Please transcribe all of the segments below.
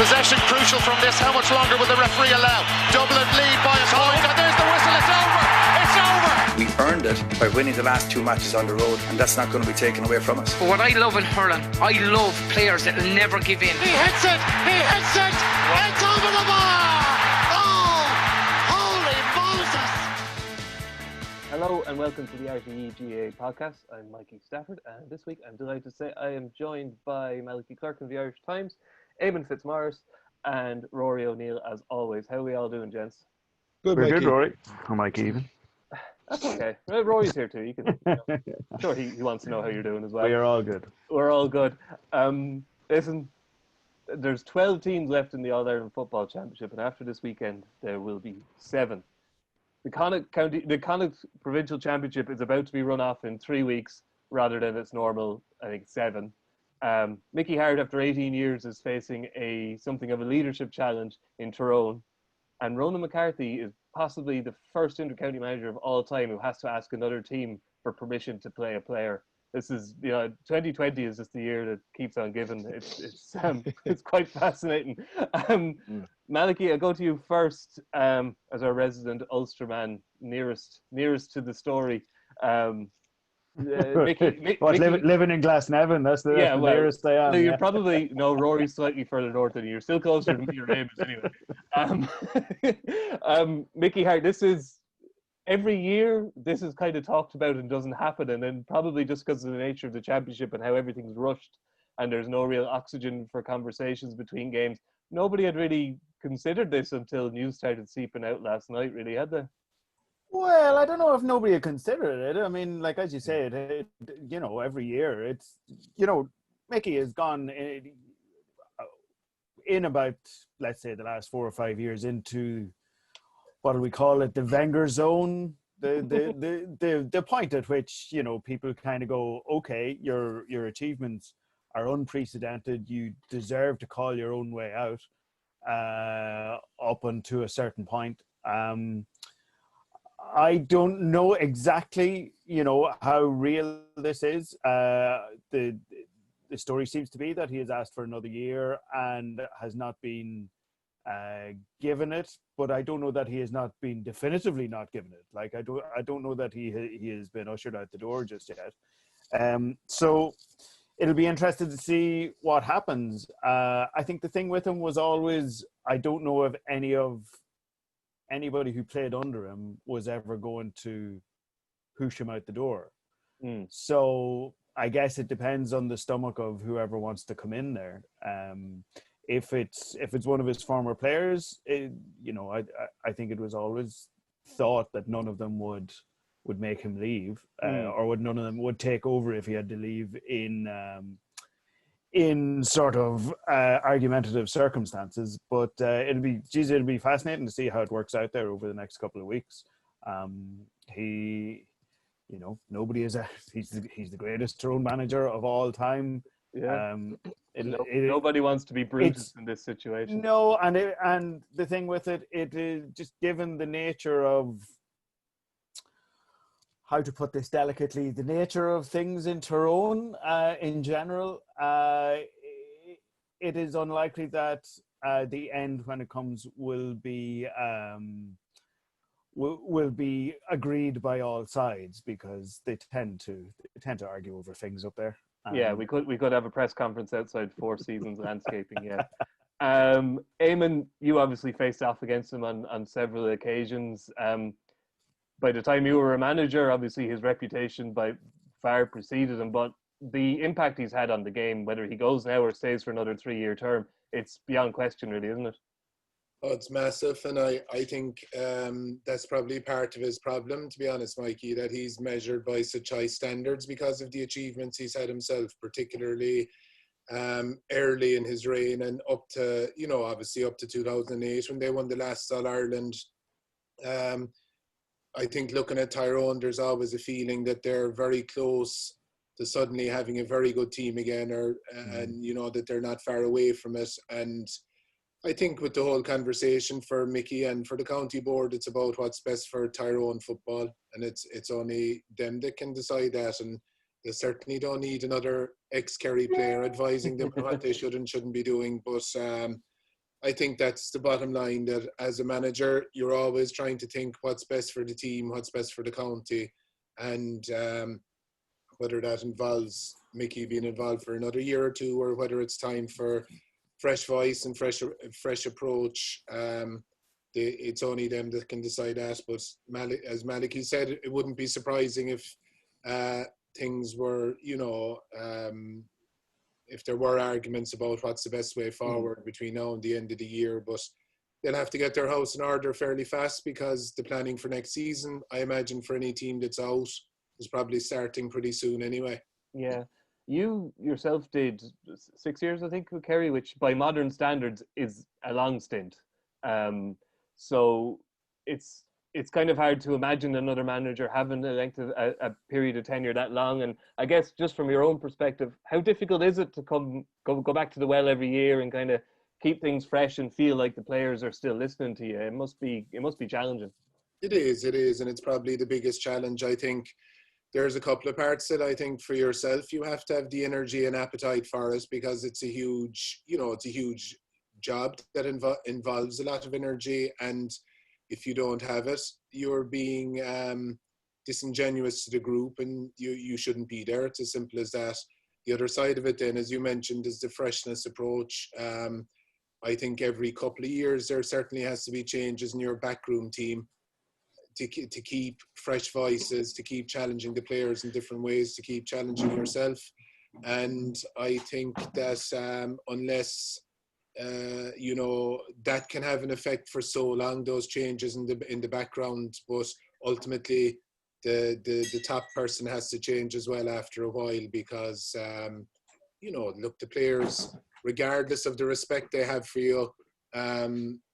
Possession crucial from this. How much longer will the referee allow? Dublin lead by a point, and there's the whistle. It's over. It's over. We earned it by winning the last 2 matches on the road, and that's not going to be taken away from us. But what I love in hurling, I love players that will never give in. He hits it. It's over the bar. Oh, holy Moses. Hello and welcome to the RTÉ GAA Podcast. I'm Mikey Stafford, and this week I'm delighted to say I am joined by Malachy, Clerkin of the Irish Times, Eamonn Fitzmaurice, and Rory O'Neill as always. How are we all doing, gents? Good, We're Mikey. good, Rory. I'm Mikey even. That's okay. Rory's here too. You can. I'm sure he wants to know how you're doing as well. We are all good. We're all good. Listen, there's 12 teams left in the All-Ireland Football Championship, and after this weekend, there will be 7. The Connacht Provincial Championship is about to be run off in 3 weeks rather than its normal, I think, 7. Mickey Harte, after 18 years, is facing something of a leadership challenge in Tyrone. And Ronan McCarthy is possibly the first inter-county manager of all time who has to ask another team for permission to play a player. This is, 2020 is just the year that keeps on giving. It's quite fascinating. Malachy, I'll go to you first as our resident Ulster man, nearest to the story. Mickey, living in Glasnevin, that's the nearest I am. No, you're probably, Rory's slightly further north than you. You're still closer to your neighbours anyway. Mickey Harte, this is, every year this is kind of talked about and doesn't happen, and then probably just because of the nature of the championship and how everything's rushed and there's no real oxygen for conversations between games, nobody had really considered this until news started seeping out last night, really, had they? Well, I don't know if nobody had considered it. I mean, like, as you say, every year it's, Mickey has gone in about, let's say, the last 4 or 5 years into, what do we call it, the Wenger zone, the point at which, people kind of go, okay, your achievements are unprecedented. You deserve to call your own way out up until a certain point. I don't know exactly, how real this is. The story seems to be that he has asked for another year and has not been given it, but I don't know that he has not been definitively not given it. Like, I don't know that he has been ushered out the door just yet. So it'll be interesting to see what happens. I think the thing with him was always, I don't know if anybody who played under him was ever going to push him out the door. So I guess it depends on the stomach of whoever wants to come in there. If it's one of his former players, I think it was always thought that none of them would make him leave, or none of them would take over if he had to leave in sort of argumentative circumstances. But it'll be fascinating to see how it works out there over the next couple of weeks. Nobody is he's the greatest Tyrone manager of all time. Yeah. Nobody wants to be Brutus in this situation. No, and the thing with it is just, given the nature of, how to put this delicately, the nature of things in Tyrone in general, it is unlikely that the end, when it comes, will be agreed by all sides, because they tend to argue over things up there. We could have a press conference outside Four Seasons Landscaping. Yeah. Eamonn, you obviously faced off against him on several occasions. By the time you were a manager, obviously his reputation by far preceded him, but the impact he's had on the game, whether he goes now or stays for another 3-year term, it's beyond question, really, isn't it? Oh, it's massive, and I think that's probably part of his problem, to be honest, Mikey, that he's measured by such high standards because of the achievements he's had himself, particularly early in his reign, and up to, obviously up to 2008 when they won the last All-Ireland. I think looking at Tyrone, there's always a feeling that they're very close to suddenly having a very good team again, and that they're not far away from it. And I think with the whole conversation for Mickey and for the county board, it's about what's best for Tyrone football, and it's only them that can decide that. And they certainly don't need another ex-Kerry player advising them on what they should and shouldn't be doing. But I think that's the bottom line, that as a manager, you're always trying to think what's best for the team, what's best for the county. And whether that involves Mickey being involved for another year or two, or whether it's time for fresh voice and fresh approach, it's only them that can decide that. But as Malachy said, it wouldn't be surprising if things were, if there were arguments about what's the best way forward between now and the end of the year. But they'll have to get their house in order fairly fast, because the planning for next season, I imagine, for any team that's out, is probably starting pretty soon anyway. Yeah. You yourself did 6 years, I think, with Kerry, which by modern standards is a long stint. So it's kind of hard to imagine another manager having a length of a period of tenure that long. And I guess just from your own perspective, how difficult is it to go back to the well every year and kind of keep things fresh and feel like the players are still listening to you? It must be challenging. It is, and it's probably the biggest challenge. I think there's a couple of parts that I think for yourself, you have to have the energy and appetite for it, because it's a huge job that involves a lot of energy. And if you don't have it, you're being disingenuous to the group, and you shouldn't be there. It's as simple as that. The other side of it then, as you mentioned, is the freshness approach. I think every couple of years there certainly has to be changes in your backroom team to keep fresh voices, to keep challenging the players in different ways, to keep challenging yourself. And I think that unless that can have an effect for so long, those changes in the background, but ultimately the top person has to change as well after a while, because look, the players, regardless of the respect they have for you,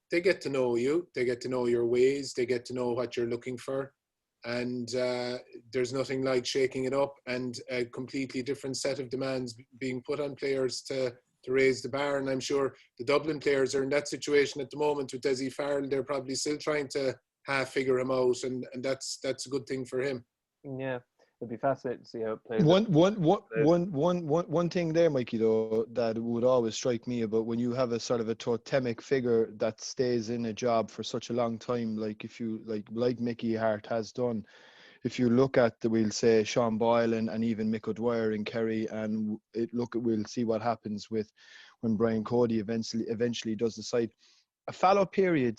they get to know you, they get to know your ways, they get to know what you're looking for. And there's nothing like shaking it up and a completely different set of demands being put on players to raise the bar. And I'm sure the Dublin players are in that situation at the moment with Dessie Farrell. They're probably still trying to half figure him out, and that's a good thing for him. Yeah, it'd be fascinating to see how it plays. One thing there, Mikey, though, that would always strike me about when you have a sort of a totemic figure that stays in a job for such a long time, like if you like Mickey Harte has done. If you look at we'll say Sean Boyle and even Mick O'Dwyer in Kerry, and we'll see what happens with when Brian Cody eventually does decide. A fallow period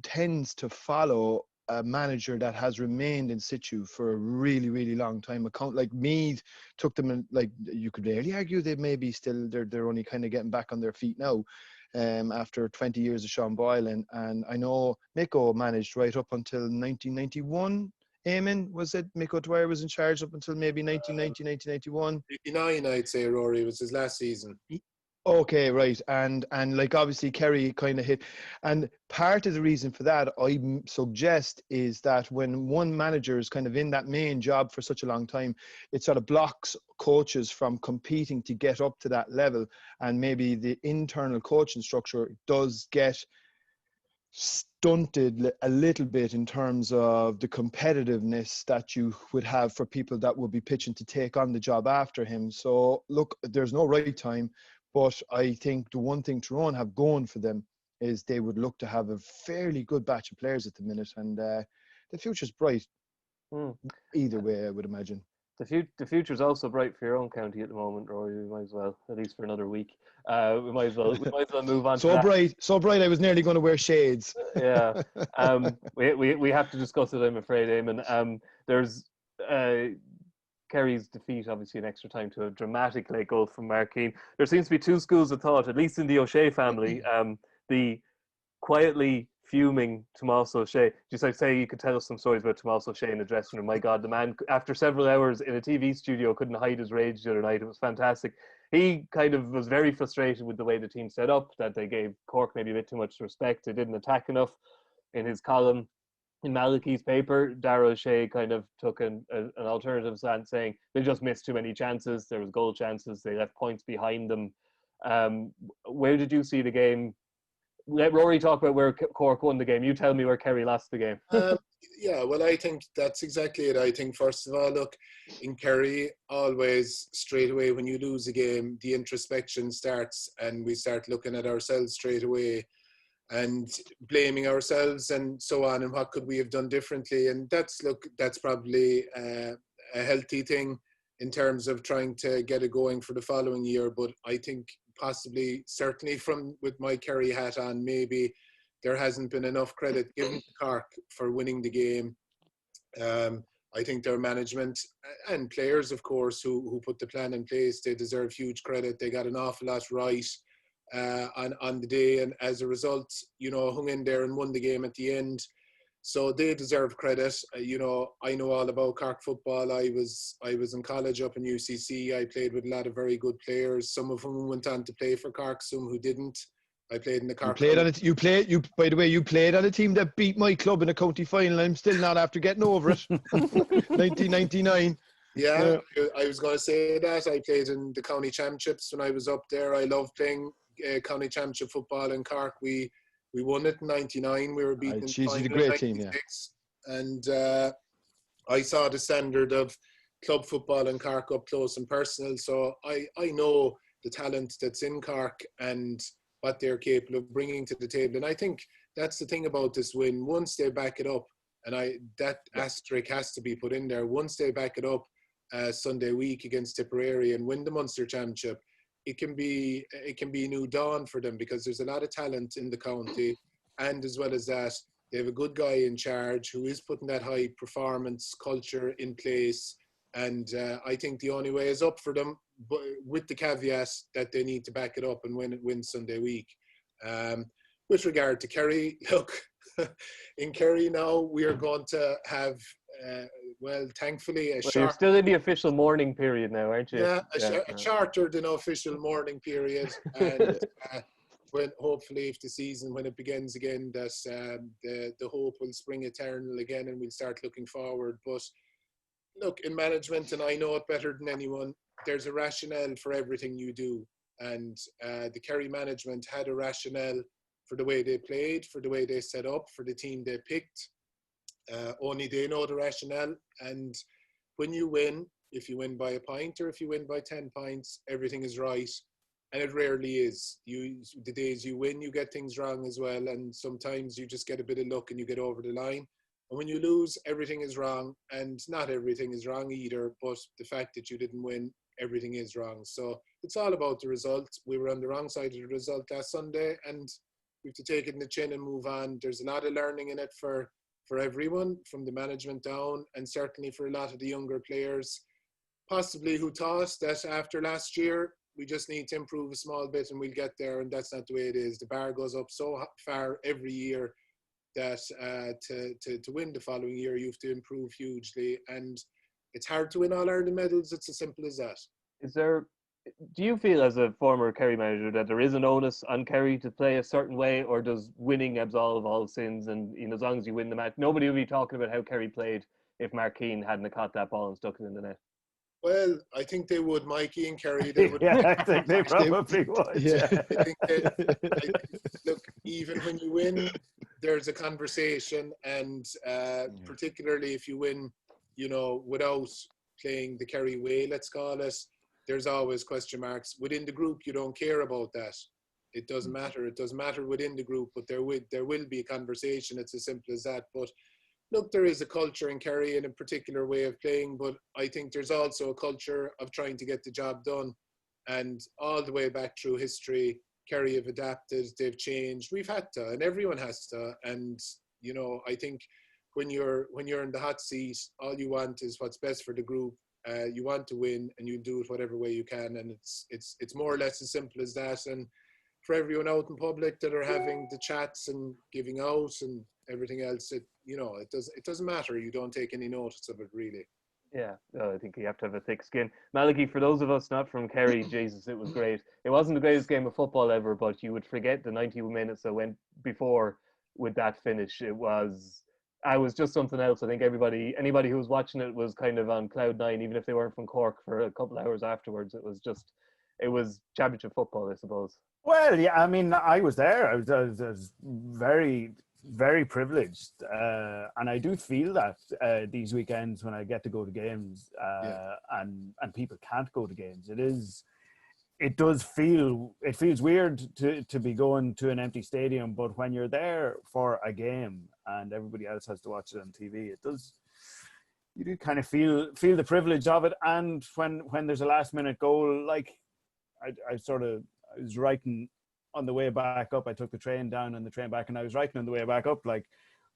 tends to follow a manager that has remained in situ for a really, really long time. Like Meath took them, and like you could barely argue they may be still, they're only kind of getting back on their feet now after 20 years of Sean Boyle. And I know Mick managed right up until 1991. Eamonn, was it? Mick O'Dwyer was in charge up until maybe 1990, 1991. 59, I'd say, Rory, was his last season. Okay, right. And like obviously Kerry kind of hit. And part of the reason for that, I suggest, is that when one manager is kind of in that main job for such a long time, it sort of blocks coaches from competing to get up to that level. And maybe the internal coaching structure does get stunted a little bit in terms of the competitiveness that you would have for people that would be pitching to take on the job after him. So look, there's no right time, but I think the one thing Tyrone have going for them is they would look to have a fairly good batch of players at the minute, and the future's bright. Either way, I would imagine. The future's also bright for your own county at the moment, Rory. We might as well, at least for another week. We might as well move on. So bright, I was nearly going to wear shades. Yeah. We have to discuss it, I'm afraid, Eamonn. There's Kerry's defeat, obviously, in extra time to a dramatic late goal from Markeen. There seems to be two schools of thought, at least in the O'Shea family. The quietly fuming Tomás O'Shea. Just like say, you could tell us some stories about Tomás O'Shea in the dressing room. My God, the man, after several hours in a TV studio, couldn't hide his rage the other night. It was fantastic. He kind of was very frustrated with the way the team set up, that they gave Cork maybe a bit too much respect. They didn't attack enough. In his column in Malachy's paper, Darragh O'Shea kind of took an alternative stance, saying they just missed too many chances. There was goal chances. They left points behind them. Where did you see the game let Rory talk about where Cork won the game. You tell me where Kerry lost the game. Yeah, well, I think that's exactly it. I think, first of all, look, in Kerry, always straight away when you lose a game, the introspection starts and we start looking at ourselves straight away and blaming ourselves and so on, and what could we have done differently. And that's probably a healthy thing in terms of trying to get it going for the following year. But I think possibly, certainly with my Kerry hat on, maybe there hasn't been enough credit given to Cork for winning the game. I think their management and players, of course, who put the plan in place, they deserve huge credit. They got an awful lot right on the day, and as a result, hung in there and won the game at the end. So they deserve credit. I know all about Cork football. I was in college up in UCC. I played with a lot of very good players, some of whom went on to play for Cork, some who didn't. I played in the Cork. You played on a team that beat my club in a county final. I'm still not after getting over it. 1999. Yeah, I was going to say that. I played in the county championships when I was up there. I loved playing county championship football in Cork. We won it in 99. We were beaten in the final a great team, yeah. And I saw the standard of club football in Cork up close and personal. So I know the talent that's in Cork and what they're capable of bringing to the table. And I think that's the thing about this win. Once they back it up, and that asterisk has to be put in there, once they back it up Sunday week against Tipperary and win the Munster Championship, it can be a new dawn for them, because there's a lot of talent in the county, and as well as that, they have a good guy in charge who is putting that high performance culture in place. And I think the only way is up for them, but with the caveat that they need to back it up and win Sunday week. With regard to Kerry, look, in Kerry now we are going to have, thankfully, you're still in the official mourning period now, aren't you? Yeah, a shorter than official mourning period. And when hopefully, if the season, when it begins again, that the hope will spring eternal again and we'll start looking forward. But look, in management, and I know it better than anyone, there's a rationale for everything you do. And the Kerry management had a rationale for the way they played, for the way they set up, for the team they picked. Only they know the rationale. And when you win, if you win by a point or if you win by 10 points, everything is right. And it rarely is. The days you win, you get things wrong as well. And sometimes you just get a bit of luck and you get over the line. And when you lose, everything is wrong. And not everything is wrong either. But the fact that you didn't win, everything is wrong. So it's all about the result. We were on the wrong side of the result last Sunday, and we have to take it in the chin and move on. There's a lot of learning in it for everyone, from the management down, and certainly for a lot of the younger players, possibly who thought that after last year, we just need to improve a small bit and we'll get there. And that's not the way it is. The bar goes up so far every year that to win the following year, you have to improve hugely. And it's hard to win all Ireland medals. It's as simple as that. Do you feel, as a former Kerry manager, that there is an onus on Kerry to play a certain way, or does winning absolve all sins? And as long as you win the match, nobody will be talking about how Kerry played if Mark Keane hadn't caught that ball and stuck it in the net. Well, I think they would, Mikey and Kerry. They would. Yeah, I think they probably would. Yeah. Look, even when you win, there's a conversation, and particularly if you win, without playing the Kerry way, let's call it, there's always question marks. Within the group, you don't care about that. It doesn't matter. It doesn't matter within the group, but there will be a conversation. It's as simple as that. But look, there is a culture in Kerry and a particular way of playing, but I think there's also a culture of trying to get the job done. And all the way back through history, Kerry have adapted, they've changed. We've had to, and everyone has to. And, I think when you're in the hot seat, all you want is what's best for the group. You want to win, and you do it whatever way you can. And it's more or less as simple as that. And for everyone out in public that are having the chats and giving out and everything else, it doesn't matter. You don't take any notice of it, really. Yeah, I think you have to have a thick skin. Malachy, for those of us not from Kerry, Jesus, it was great. It wasn't the greatest game of football ever, but you would forget the 90 minutes that went before with that finish. I was just something else. I think anybody who was watching it was kind of on cloud nine, even if they weren't from Cork, for a couple of hours afterwards. It was championship football, I suppose. Well, yeah, I mean, I was there. I was very, very privileged, and I do feel that these weekends when I get to go to games, and people can't go to games, it feels weird to be going to an empty stadium, but when you're there for a game and everybody else has to watch it on TV, you do kind of feel the privilege of it. And when there's a last minute goal, like I was writing on the way back up. I took the train down and the train back, and I was writing on the way back up, like,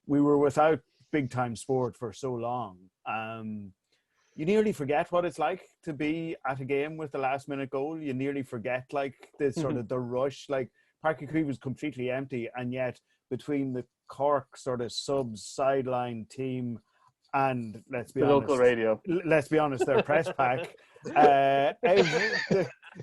we were without big time sport for so long. You nearly forget what it's like to be at a game with the last minute goal. You nearly forget, like, the sort of the rush. Like, Páirc Uí Chaoimh was completely empty, and yet between the Cork sort of subs sideline team and let's be honest, local radio. Let's be honest, their press pack.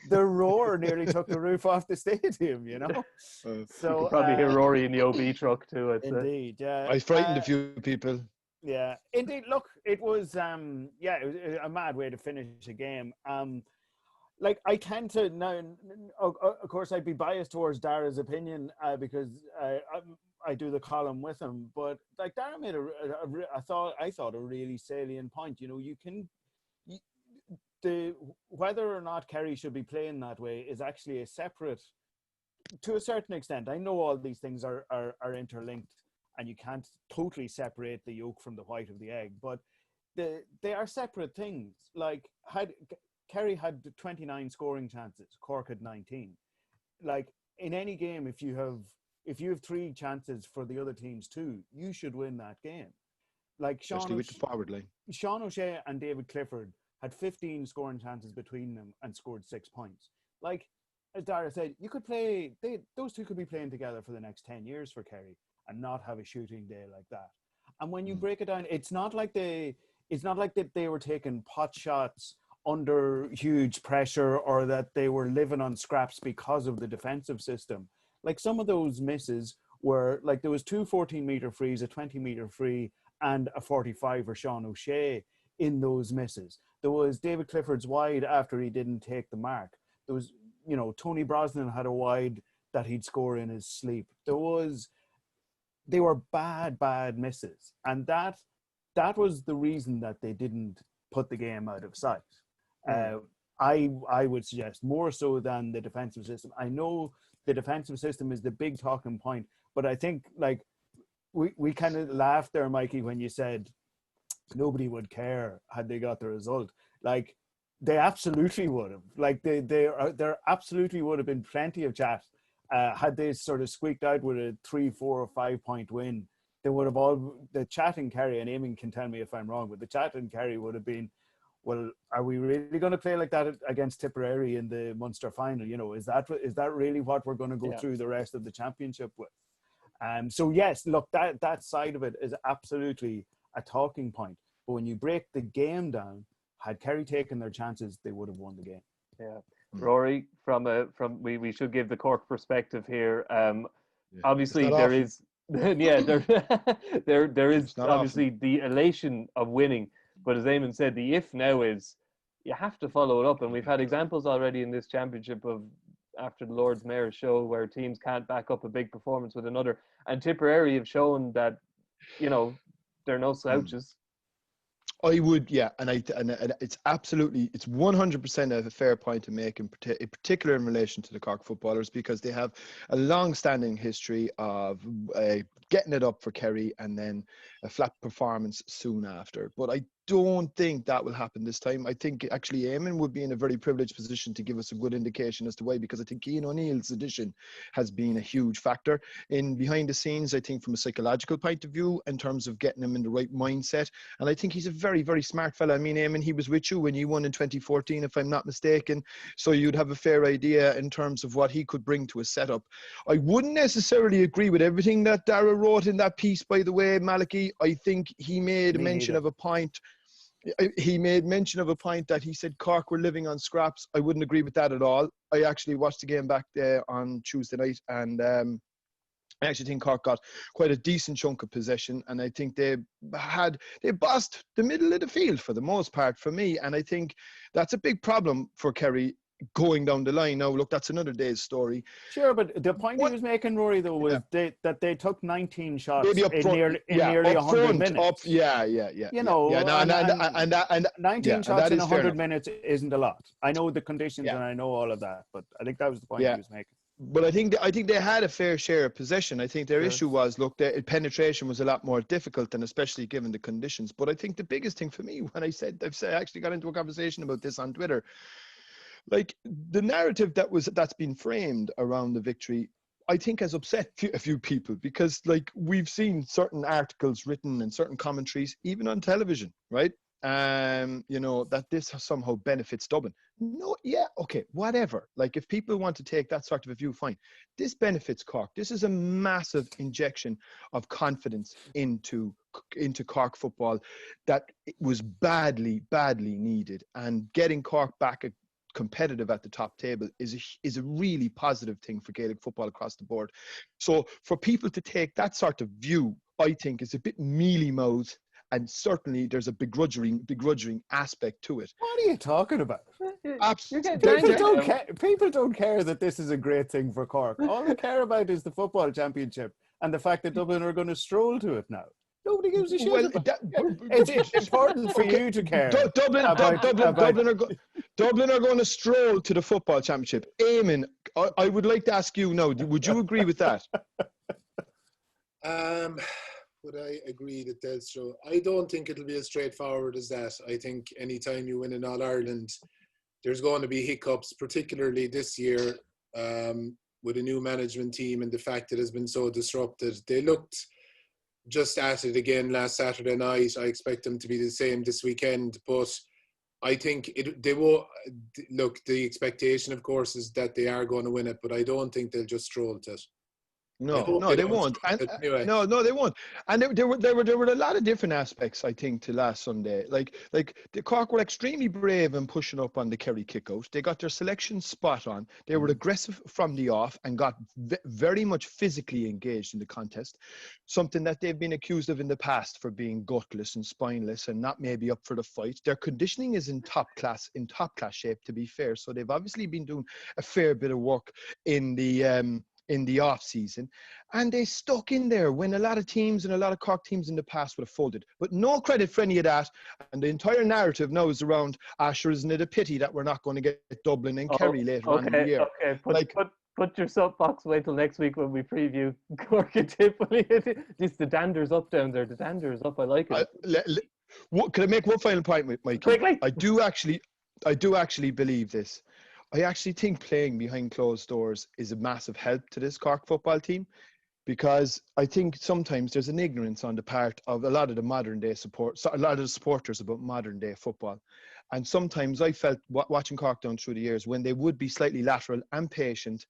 The roar nearly took the roof off the stadium, you know. So you could probably hear Rory in the OB truck too. Indeed, yeah. I frightened a few people. Yeah, indeed. Look, it was it was a mad way to finish a game. Like, I tend to now, of course, I'd be biased towards Dara's opinion because I do the column with him. But like, Dara made I thought a really salient point. You know, whether or not Kerry should be playing that way is actually a separate, to a certain extent. I know all these things are interlinked, and you can't totally separate the yolk from the white of the egg, but they are separate things. Like, Kerry had 29 scoring chances, Cork had 19. Like, in any game, if you have 3 chances for the other team's 2, you should win that game. Like, especially with the forward line. Sean O'Shea and David Clifford had 15 scoring chances between them and scored 6 points. Like, as Dara said, you could play, those two could be playing together for the next 10 years for Kerry and not have a shooting day like that. And when you break it down, it's not like that they were taking pot shots under huge pressure or that they were living on scraps because of the defensive system. Like, some of those misses were, like, there was 2 14-metre frees, a 20-metre free, and a 45 for Sean O'Shea in those misses. There was David Clifford's wide after he didn't take the mark. There was, you know, Tony Brosnan had a wide that he'd score in his sleep. They were bad misses. And that was the reason that they didn't put the game out of sight. I would suggest more so than the defensive system. I know the defensive system is the big talking point, but I think, like, we kind of laughed there, Mikey, when you said nobody would care had they got the result. Like, they absolutely would have. Like, there absolutely would have been plenty of chat had they sort of squeaked out with a 3, 4, or 5 point win. They would have the chat in Kerry, and Eamonn can tell me if I'm wrong, but the chat in Kerry would have been, well, are we really going to play like that against Tipperary in the Munster final? You know, is that really what we're going to go through the rest of the championship with? So yes, look, that side of it is absolutely a talking point. But when you break the game down, had Kerry taken their chances, they would have won the game. Yeah, Rory, we should give the Cork perspective here. Obviously, there is there is obviously the elation of winning. But as Eamonn said, the if now is you have to follow it up. And we've had examples already in this championship of after the Lord's Mayor's show where teams can't back up a big performance with another. And Tipperary have shown that, you know, they're no slouches. I would, yeah, and it's absolutely, it's 100% a fair point to make, in particular in relation to the Cork footballers, because they have a long-standing history of getting it up for Kerry and then a flat performance soon after. But I don't think that will happen this time. I think actually Eamonn would be in a very privileged position to give us a good indication as to why, because I think Ian O'Neill's addition has been a huge factor in behind the scenes, I think, from a psychological point of view, in terms of getting him in the right mindset. And I think he's a very, very smart fella. I mean, Eamonn, he was with you when you won in 2014, if I'm not mistaken. So you'd have a fair idea in terms of what he could bring to a setup. I wouldn't necessarily agree with everything that Dara wrote in that piece, by the way, Malachy. I think he made mention of a point. He made mention of a point that he said Cork were living on scraps. I wouldn't agree with that at all. I actually watched the game back there on Tuesday night, and I actually think Cork got quite a decent chunk of possession, and I think they bossed the middle of the field for the most part for me. And I think that's a big problem for Kerry going down the line. Now, look, that's another day's story. Sure, but the point he was making, Rory, though, was that they took 19 shots Maybe up in, front, nearly 100 front, minutes. You know, and 19 shots in 100 minutes isn't a lot. I know the conditions and I know all of that, but I think that was the point he was making. But I think they had a fair share of possession. I think their issue was, look, their penetration was a lot more difficult, and especially given the conditions. But I think the biggest thing for me, when I actually got into a conversation about this on Twitter, like the narrative that's been framed around the victory, I think has upset a few people, because like we've seen certain articles written and certain commentaries, even on television, right? That this somehow benefits Dublin. No, okay, whatever. Like if people want to take that sort of a view, fine. This benefits Cork. This is a massive injection of confidence into Cork football that was badly needed, and getting Cork back competitive at the top table is a really positive thing for Gaelic football across the board. So for people to take that sort of view, I think is a bit mealy-mouthed. And certainly there's a begrudging aspect to it. What are you talking about? Absolutely. People don't care that this is a great thing for Cork. All they care about is the football championship and the fact that Dublin are going to stroll to it now. Nobody gives a shit. Well, it's important for you to care. Dublin are going to stroll to the football championship. Eamonn, I would like to ask you now, would you agree with that? Would I agree that they'll stroll? I don't think it'll be as straightforward as that. I think anytime you win in All-Ireland, there's going to be hiccups, particularly this year with a new management team and the fact that it has been so disrupted. They looked just at it again last Saturday night. I expect them to be the same this weekend, but I think they will. Look, the expectation, of course, is that they are going to win it, but I don't think they'll just stroll to it. No, they won't. And, anyway. No, they won't. And there were a lot of different aspects, I think, to last Sunday. Like the Cork were extremely brave in pushing up on the Kerry kick-out. They got their selection spot on. They were aggressive from the off and got very much physically engaged in the contest. Something that they've been accused of in the past for being gutless and spineless and not maybe up for the fight. Their conditioning is in top class shape, to be fair. So they've obviously been doing a fair bit of work in the off season, and they stuck in there when a lot of teams and a lot of Cork teams in the past would have folded. But no credit for any of that. And the entire narrative now is around, Asher, isn't it a pity that we're not going to get Dublin and Kerry later on in the year? Okay, put your soapbox away till next week when we preview Cork and Tipperary. Just the dander's up down there. The dander is up. I like it. Can I make one final point, Mikey? Quickly. I do actually believe this. I actually think playing behind closed doors is a massive help to this Cork football team, because I think sometimes there's an ignorance on the part of a lot of the supporters about modern day football. And sometimes I felt watching Cork down through the years, when they would be slightly lateral and patient,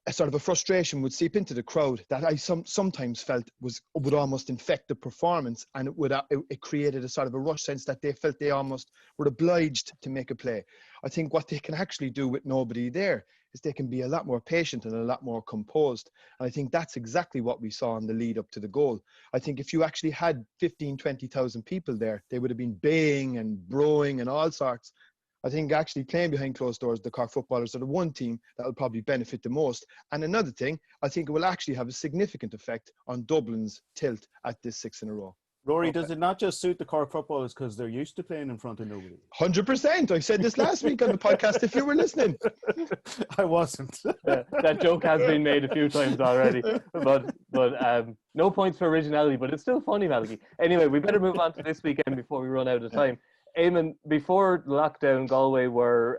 a sort of a frustration would seep into the crowd that I sometimes felt would almost infect the performance, and it created a sort of a rush sense that they felt they almost were obliged to make a play. I think what they can actually do with nobody there is they can be a lot more patient and a lot more composed. And I think that's exactly what we saw in the lead up to the goal. I think if you actually had 15,000, 20,000 people there, they would have been baying and broing and all sorts. I think actually playing behind closed doors, the Cork footballers are the one team that will probably benefit the most. And another thing, I think it will actually have a significant effect on Dublin's tilt at this 6 in a row. Rory, does it not just suit the Cork footballers because they're used to playing in front of nobody? 100%. I said this last week on the podcast, if you were listening. I wasn't. That joke has been made a few times already. But no points for originality, but it's still funny, Malachy. Anyway, we better move on to this weekend before we run out of time. Eamonn, before lockdown, Galway were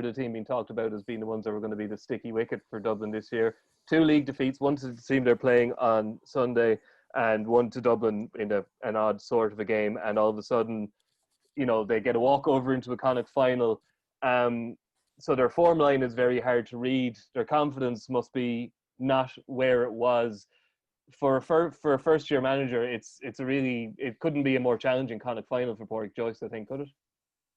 the team being talked about as being the ones that were going to be the sticky wicket for Dublin this year. 2 league defeats, one to the team they're playing on Sunday, and one to Dublin in an odd sort of a game. And all of a sudden, they get a walkover into a Connacht final. So their form line is very hard to read. Their confidence must be not where it was. For a first-year manager, it couldn't be a more challenging Connacht final for Pádraig Joyce, I think, could it?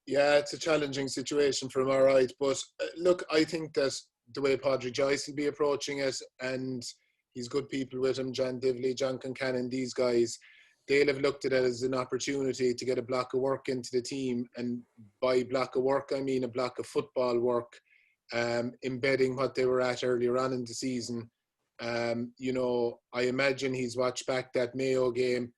Yeah, it's a challenging situation for him, all right. But look, I think that the way Pádraig Joyce will be approaching it, and he's good people with him, John Divley, John Concannon, these guys, they'll have looked at it as an opportunity to get a block of work into the team. And by block of work, I mean a block of football work, embedding what they were at earlier on in the season. You know, I imagine he's watched back that Mayo game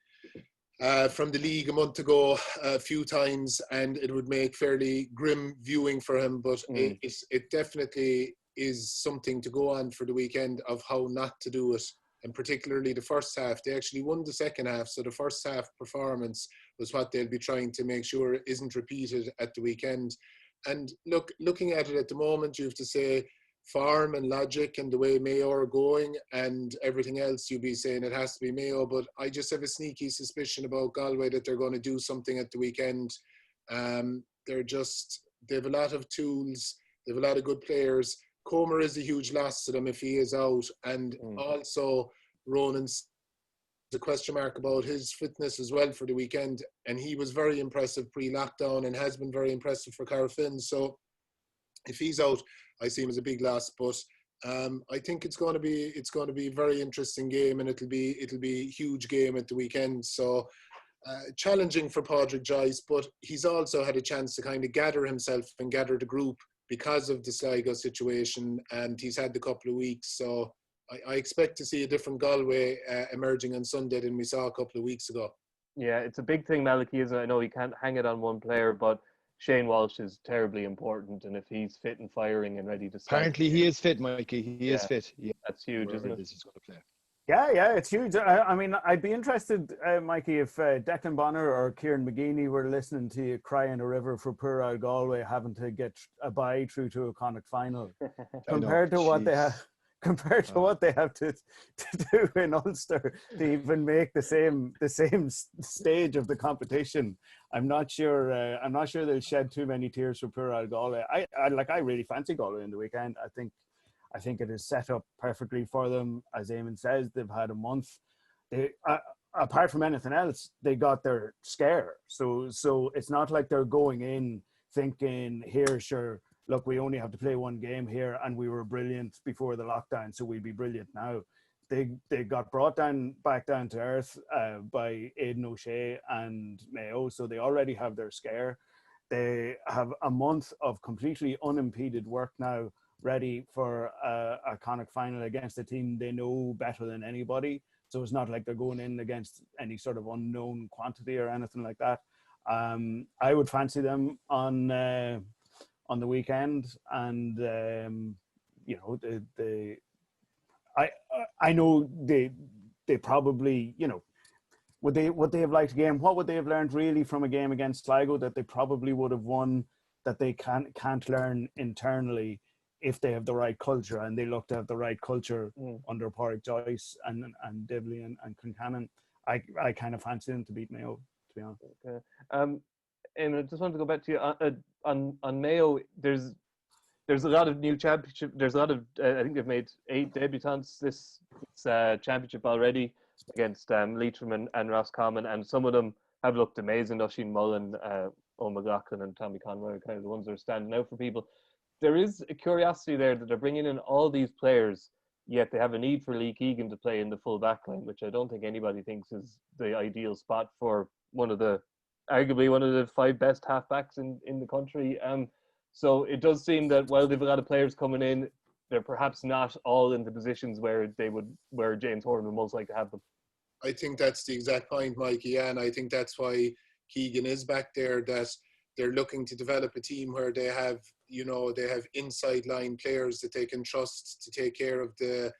from the league a month ago a few times, and it would make fairly grim viewing for him. But it definitely is something to go on for the weekend of how not to do it. And particularly the first half. They actually won the second half, so the first half performance was what they'll be trying to make sure isn't repeated at the weekend. And looking at it at the moment, you have to say form and logic and the way Mayo are going and everything else, you'd be saying it has to be Mayo. But I just have a sneaky suspicion about Galway that they're going to do something at the weekend. They have a lot of tools, they have a lot of good players. Comer is a huge loss to them if he is out, and also Ronan's a question mark about his fitness as well for the weekend, and he was very impressive pre-lockdown and has been very impressive for Carfin. So if he's out, I see him as a big loss. But I think it's going to be a very interesting game, and it'll be a huge game at the weekend. So challenging for Padraig Joyce, but he's also had a chance to kind of gather himself and gather the group because of the Sligo situation, and he's had the couple of weeks. So I expect to see a different Galway emerging on Sunday than we saw a couple of weeks ago. Yeah, it's a big thing, Malachy, isn't it? I know he can't hang it on one player, but Shane Walsh is terribly important, and if he's fit and firing and ready to start... Apparently he is fit, Mikey. He is fit. Yeah. That's huge, isn't it? He's going to play. Yeah, it's huge. I mean, I'd be interested, Mikey, if Declan Bonner or Kieran McGeeney were listening to you cry in a river for poor old Galway having to get a bye through to a Connacht final, compared to what they have to do in Ulster to even make the same stage of the competition. I'm not sure they'll shed too many tears for poor old Galway. I really fancy Galway in the weekend. I think it is set up perfectly for them. As Eamonn says, they've had a month. They, apart from anything else, they got their scare. So it's not like they're going in thinking, here, sure, look, we only have to play one game here and we were brilliant before the lockdown, so we'll be brilliant now. They got brought back down to earth by Aidan O'Shea and Mayo, so they already have their scare. They have a month of completely unimpeded work now, ready for a Connacht final against a team they know better than anybody. So it's not like they're going in against any sort of unknown quantity or anything like that. I would fancy them on the weekend, and I know they probably, would they have liked a game? What would they have learned really from a game against Sligo that they probably would have won that they can't learn internally if they have the right culture? And they look to have the right culture under Padraig Joyce and Devlin and Clerkin. I kind of fancy them to beat Mayo, to be honest. Okay. And I just wanted to go back to you on Mayo. There's a lot of new championship. There's a lot of I think they've made 8 debutants this championship already against Leitrim and Roscommon, and some of them have looked amazing. Oisin Mullen, Owen McLaughlin, and Tommy Conroy are kind of the ones that are standing out for people. There is a curiosity there that they're bringing in all these players, yet they have a need for Lee Keegan to play in the full back line, which I don't think anybody thinks is the ideal spot for arguably one of the 5 best halfbacks in the country. So it does seem that while they've a lot of players coming in, they're perhaps not all in the positions where James Horan would most like to have them. I think that's the exact point, Mikey, and I think that's why Keegan is back there, that they're looking to develop a team where they have inside line players that they can trust to take care of the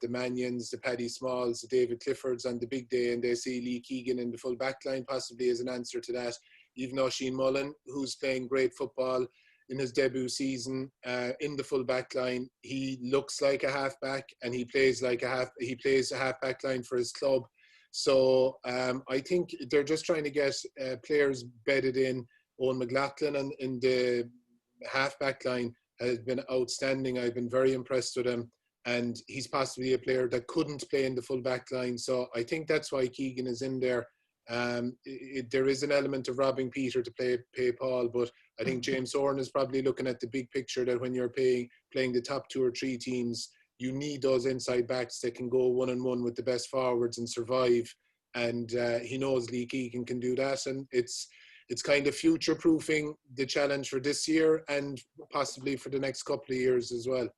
Manions, the Paddy Smalls, the David Cliffords on the big day, and they see Lee Keegan in the full back line possibly as an answer to that. Even Oisin Mullen, who's playing great football in his debut season in the full back line, he looks like a halfback and he plays a half back line for his club. So I think they're just trying to get players bedded in. Owen McLaughlin in the half-back line has been outstanding. I've been very impressed with him, and he's possibly a player that couldn't play in the full-back line. So I think that's why Keegan is in there. There is an element of robbing Peter to pay Paul, but I think James Horan is probably looking at the big picture, that when you're playing the top 2 or 3 teams, you need those inside backs that can go one-on-one with the best forwards and survive. And he knows Lee Keegan can do that. And it's kind of future-proofing the challenge for this year and possibly for the next couple of years as well.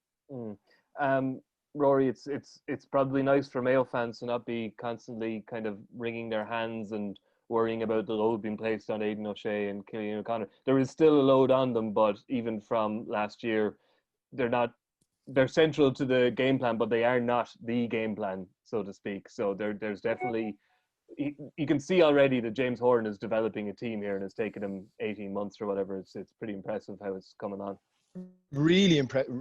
Rory, it's probably nice for Mayo fans to not be constantly kind of wringing their hands and worrying about the load being placed on Aidan O'Shea and Cillian O'Connor. There is still a load on them, but even from last year, they're central to the game plan, but they are not the game plan, so to speak. So there's definitely, you can see already that James Horan is developing a team here, and it's taken him 18 months or whatever. It's pretty impressive how it's coming on. Really impressive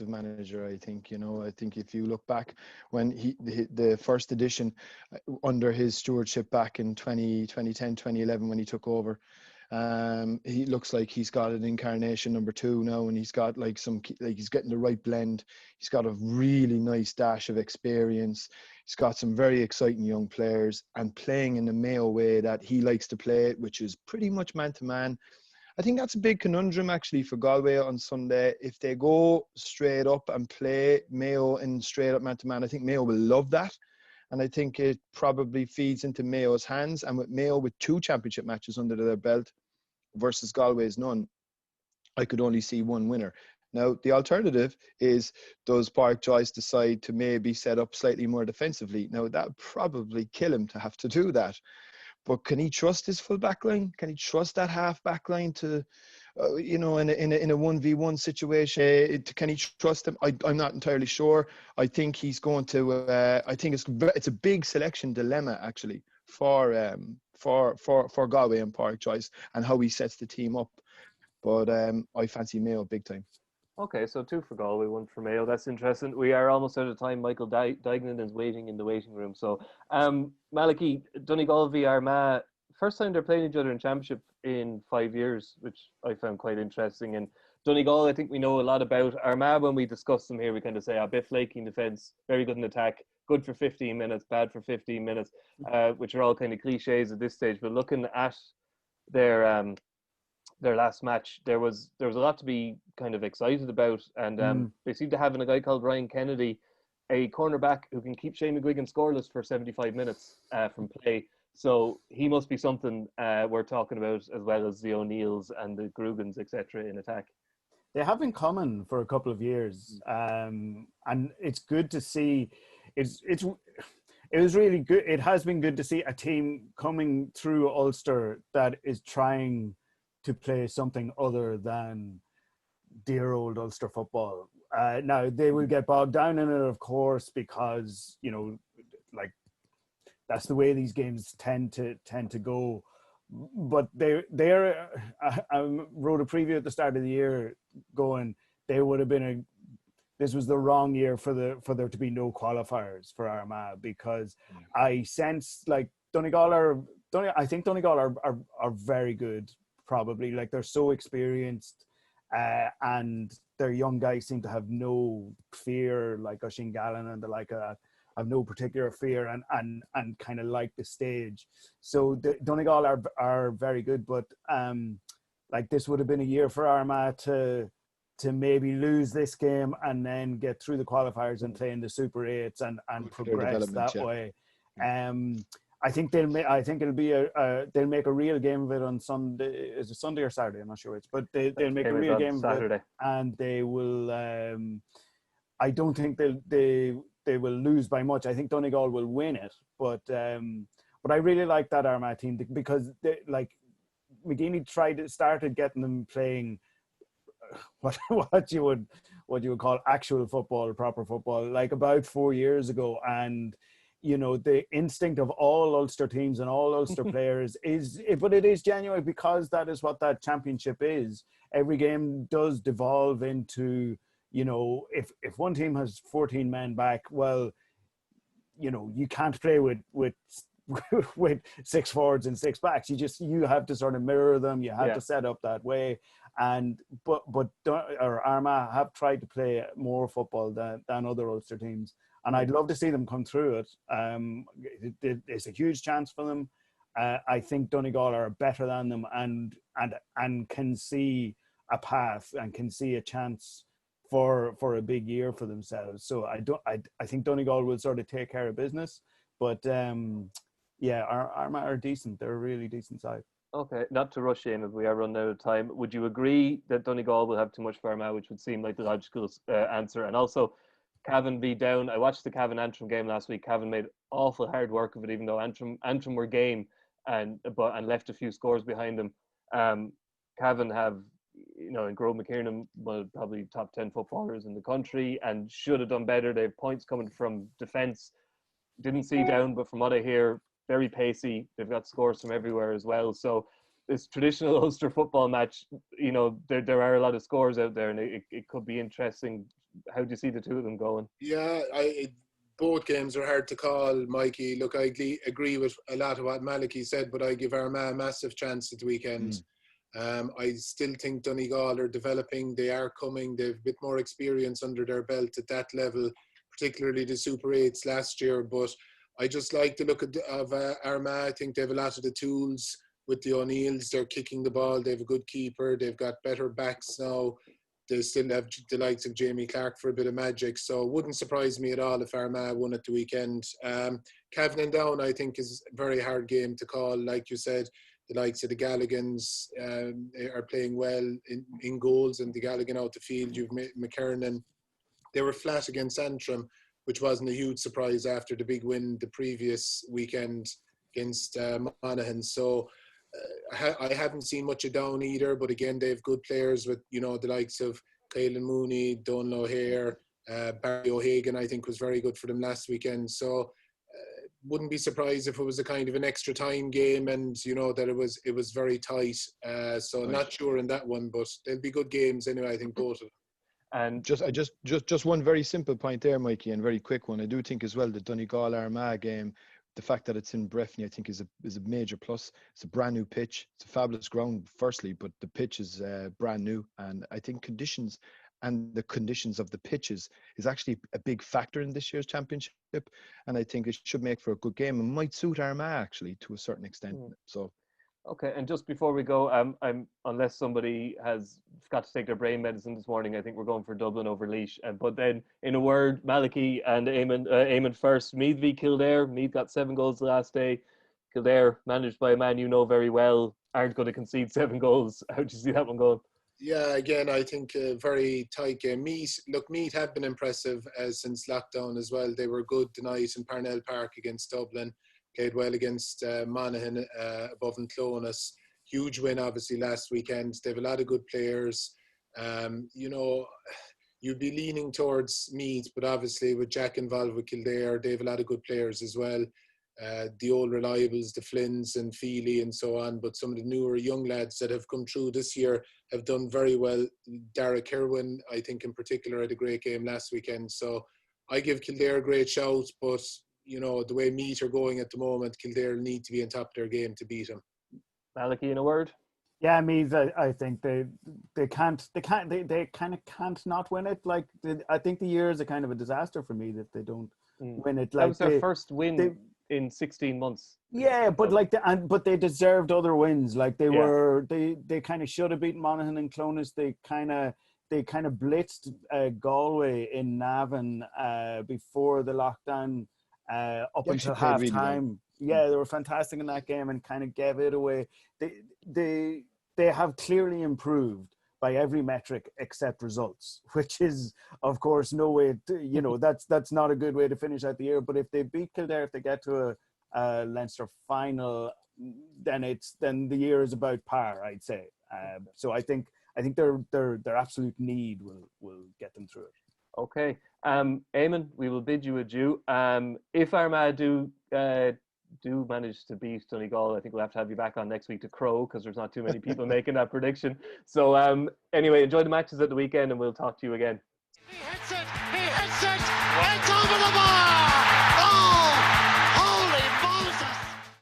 manager. I think, I think if you look back when the first edition under his stewardship back in 2010, 2011, when he took over, he looks like he's got an incarnation number 2 now, and he's got he's getting the right blend. He's got a really nice dash of experience. He's got some very exciting young players and playing in the Mayo way that he likes to play it, which is pretty much man to man. I think that's a big conundrum actually for Galway on Sunday. If they go straight up and play Mayo in straight up man to man, I think Mayo will love that. And I think it probably feeds into Mayo's hands. And with Mayo with 2 championship matches under their belt versus Galway's none, I could only see one winner. Now, the alternative is, does Pádraig Joyce decide to maybe set up slightly more defensively? Now, that would probably kill him to have to do that. But can he trust his full back line? Can he trust that half back line to, in a 1v1 situation? Can he trust them? I'm not entirely sure. I think he's going to. I think it's a big selection dilemma actually for Galway and Pádraig Joyce and how he sets the team up. But I fancy Mayo big time. Okay, so 2 for Galway, 1 for Mayo. That's interesting. We are almost out of time. Michael Duignan is waiting in the waiting room. So, Malachy, Donegal v Armagh, first time they're playing each other in championship in 5 years, which I found quite interesting. And Donegal, I think we know a lot about. Armagh, when we discuss them here, we kind of say, bit flaky in defence, very good in attack, good for 15 minutes, bad for 15 minutes, which are all kind of cliches at this stage. But looking at their last match, there was a lot to be kind of excited about, and they seem to have a guy called Ryan Kennedy, a cornerback who can keep Shane McGuigan scoreless for 75 minutes from play. So he must be something we're talking about, as well as the O'Neills and the Grugans, etc. in attack. They have been coming for a couple of years, and it's good to see. It was really good. It has been good to see a team coming through Ulster that is trying to play something other than dear old Ulster football. Now, they will get bogged down in it, of course, because, that's the way these games tend to go. But I wrote a preview at the start of the year going, this was the wrong year for there to be no qualifiers for Armagh, because I sense Donegal are very good. Probably they're so experienced, and their young guys seem to have no fear, like Oisín Gallen and the like of that, have no particular fear and kind of like the stage. So the Donegal are very good, but this would have been a year for Armagh to maybe lose this game and then get through the qualifiers and play in the Super 8s and progress that way. I think they'll make a real game of it on Sunday. Is it Sunday or Saturday? I'm not sure which, but they'll make a real game of Saturday. It, and they will. I don't think they will lose by much. I think Donegal will win it, but I really like that Armagh team because McGeeney started getting them playing what you would call actual football, proper football, about 4 years ago, and the instinct of all Ulster teams and all Ulster players but it is genuine, because that is what that championship is. Every game does devolve into, if one team has 14 men back, well, you can't play with 6 forwards and 6 backs. You have to sort of mirror them. You have to set up that way. But Armagh have tried to play more football than other Ulster teams. And I'd love to see them come through it. It's a huge chance for them. I think Donegal are better than them and can see a path and can see a chance for a big year for themselves. So I think Donegal will sort of take care of business, but yeah, Armagh are decent. They're a really decent side. Okay, not to rush in, if we are running out of time. Would you agree that Donegal will have too much for Armagh, which would seem like the logical answer? And also, Cavan be down. I watched the Cavan Antrim game last week. Cavan made awful hard work of it, even though Antrim were game and left a few scores behind them. Cavan have, in Grove McKiernan, probably top 10 footballers in the country and should have done better. They have points coming from defence. Didn't see down, but from what I hear, very pacey. They've got scores from everywhere as well. So this traditional Ulster football match, there are a lot of scores out there, and it could be interesting. How do you see the two of them going? Yeah, both games are hard to call, Mikey. Look, I agree with a lot of what Malachy said, but I give Armagh a massive chance at the weekend. I still think Donegal are developing. They are coming. They've a bit more experience under their belt at that level, particularly the Super 8s last year. But I just like the look of Armagh. I think they have a lot of the tools with the O'Neills. They're kicking the ball. They have a good keeper. They've got better backs now. They still have the likes of Jamie Clark for a bit of magic. So it wouldn't surprise me at all if Armagh won at the weekend. Cavan and Down, I think, is a very hard game to call. Like you said, the likes of the Galligans are playing well in goals, and the Galligan out the field. You've McKernan. They were flat against Antrim, which wasn't a huge surprise after the big win the previous weekend against Monaghan. So I haven't seen much of Down either, but again, they have good players with, the likes of Caelan Mooney, Donal O'Hare, Barry O'Hagan, I think was very good for them last weekend. So wouldn't be surprised if it was a kind of an extra time game and, that it was very tight. So not sure in that one, but they'll be good games anyway, I think both of them. And just one very simple point there, Mikey, and very quick one. I do think as well the Donegal Armagh game, the fact that it's in Breffni, I think is a major plus. It's a brand new pitch. It's a fabulous ground, firstly, but the pitch is brand new, and I think conditions of the pitches is actually a big factor in this year's championship, and I think it should make for a good game and might suit Armagh actually to a certain extent. So. Okay, and just before we go, unless somebody has got to take their brain medicine this morning, I think we're going for Dublin over Laois. But then, in a word, Malachy and Eamonn first. Meath v Kildare. Meath got 7 goals the last day. Kildare, managed by a man you know very well, aren't going to concede 7 goals. How do you see that one going? Yeah, again, I think a very tight game. Meath have been impressive since lockdown as well. They were good tonight in Parnell Park against Dublin. Played well against Monaghan above in Clonus. Huge win, obviously, last weekend. They have a lot of good players. You'd be leaning towards Meath, but obviously with Jack involved with Kildare, they have a lot of good players as well. The old reliables, the Flynns and Feely and so on, but some of the newer young lads that have come through this year have done very well. Derek Irwin, I think in particular, had a great game last weekend. So I give Kildare a great shout, but the way Meath are going at the moment, Kildare need to be on top of their game to beat them. Malachy, in a word? Yeah, Meath, I think they kind of can't not win it. Like, I think the year is a kind of a disaster for Meath if they don't win it. Like, that was their first win in 16 months. Yeah, but they deserved other wins. Like they kind of should have beaten Monaghan and Clonus. They kind of blitzed Galway in Navan before the lockdown. Up until half time. Really well. Yeah, they were fantastic in that game and kind of gave it away. They have clearly improved by every metric except results, which is, of course, no way to, that's not a good way to finish out the year. But if they beat Kildare, if they get to a Leinster final, then the year is about par, I'd say. So I think their absolute need will get them through it. Okay. Eamonn, we will bid you adieu. If Armagh do manage to beat Donegal, I think we'll have to have you back on next week to crow, because there's not too many people making that prediction. So anyway, enjoy the matches at the weekend and we'll talk to you again. He hits it! It's over the bar! Oh! Holy Moses!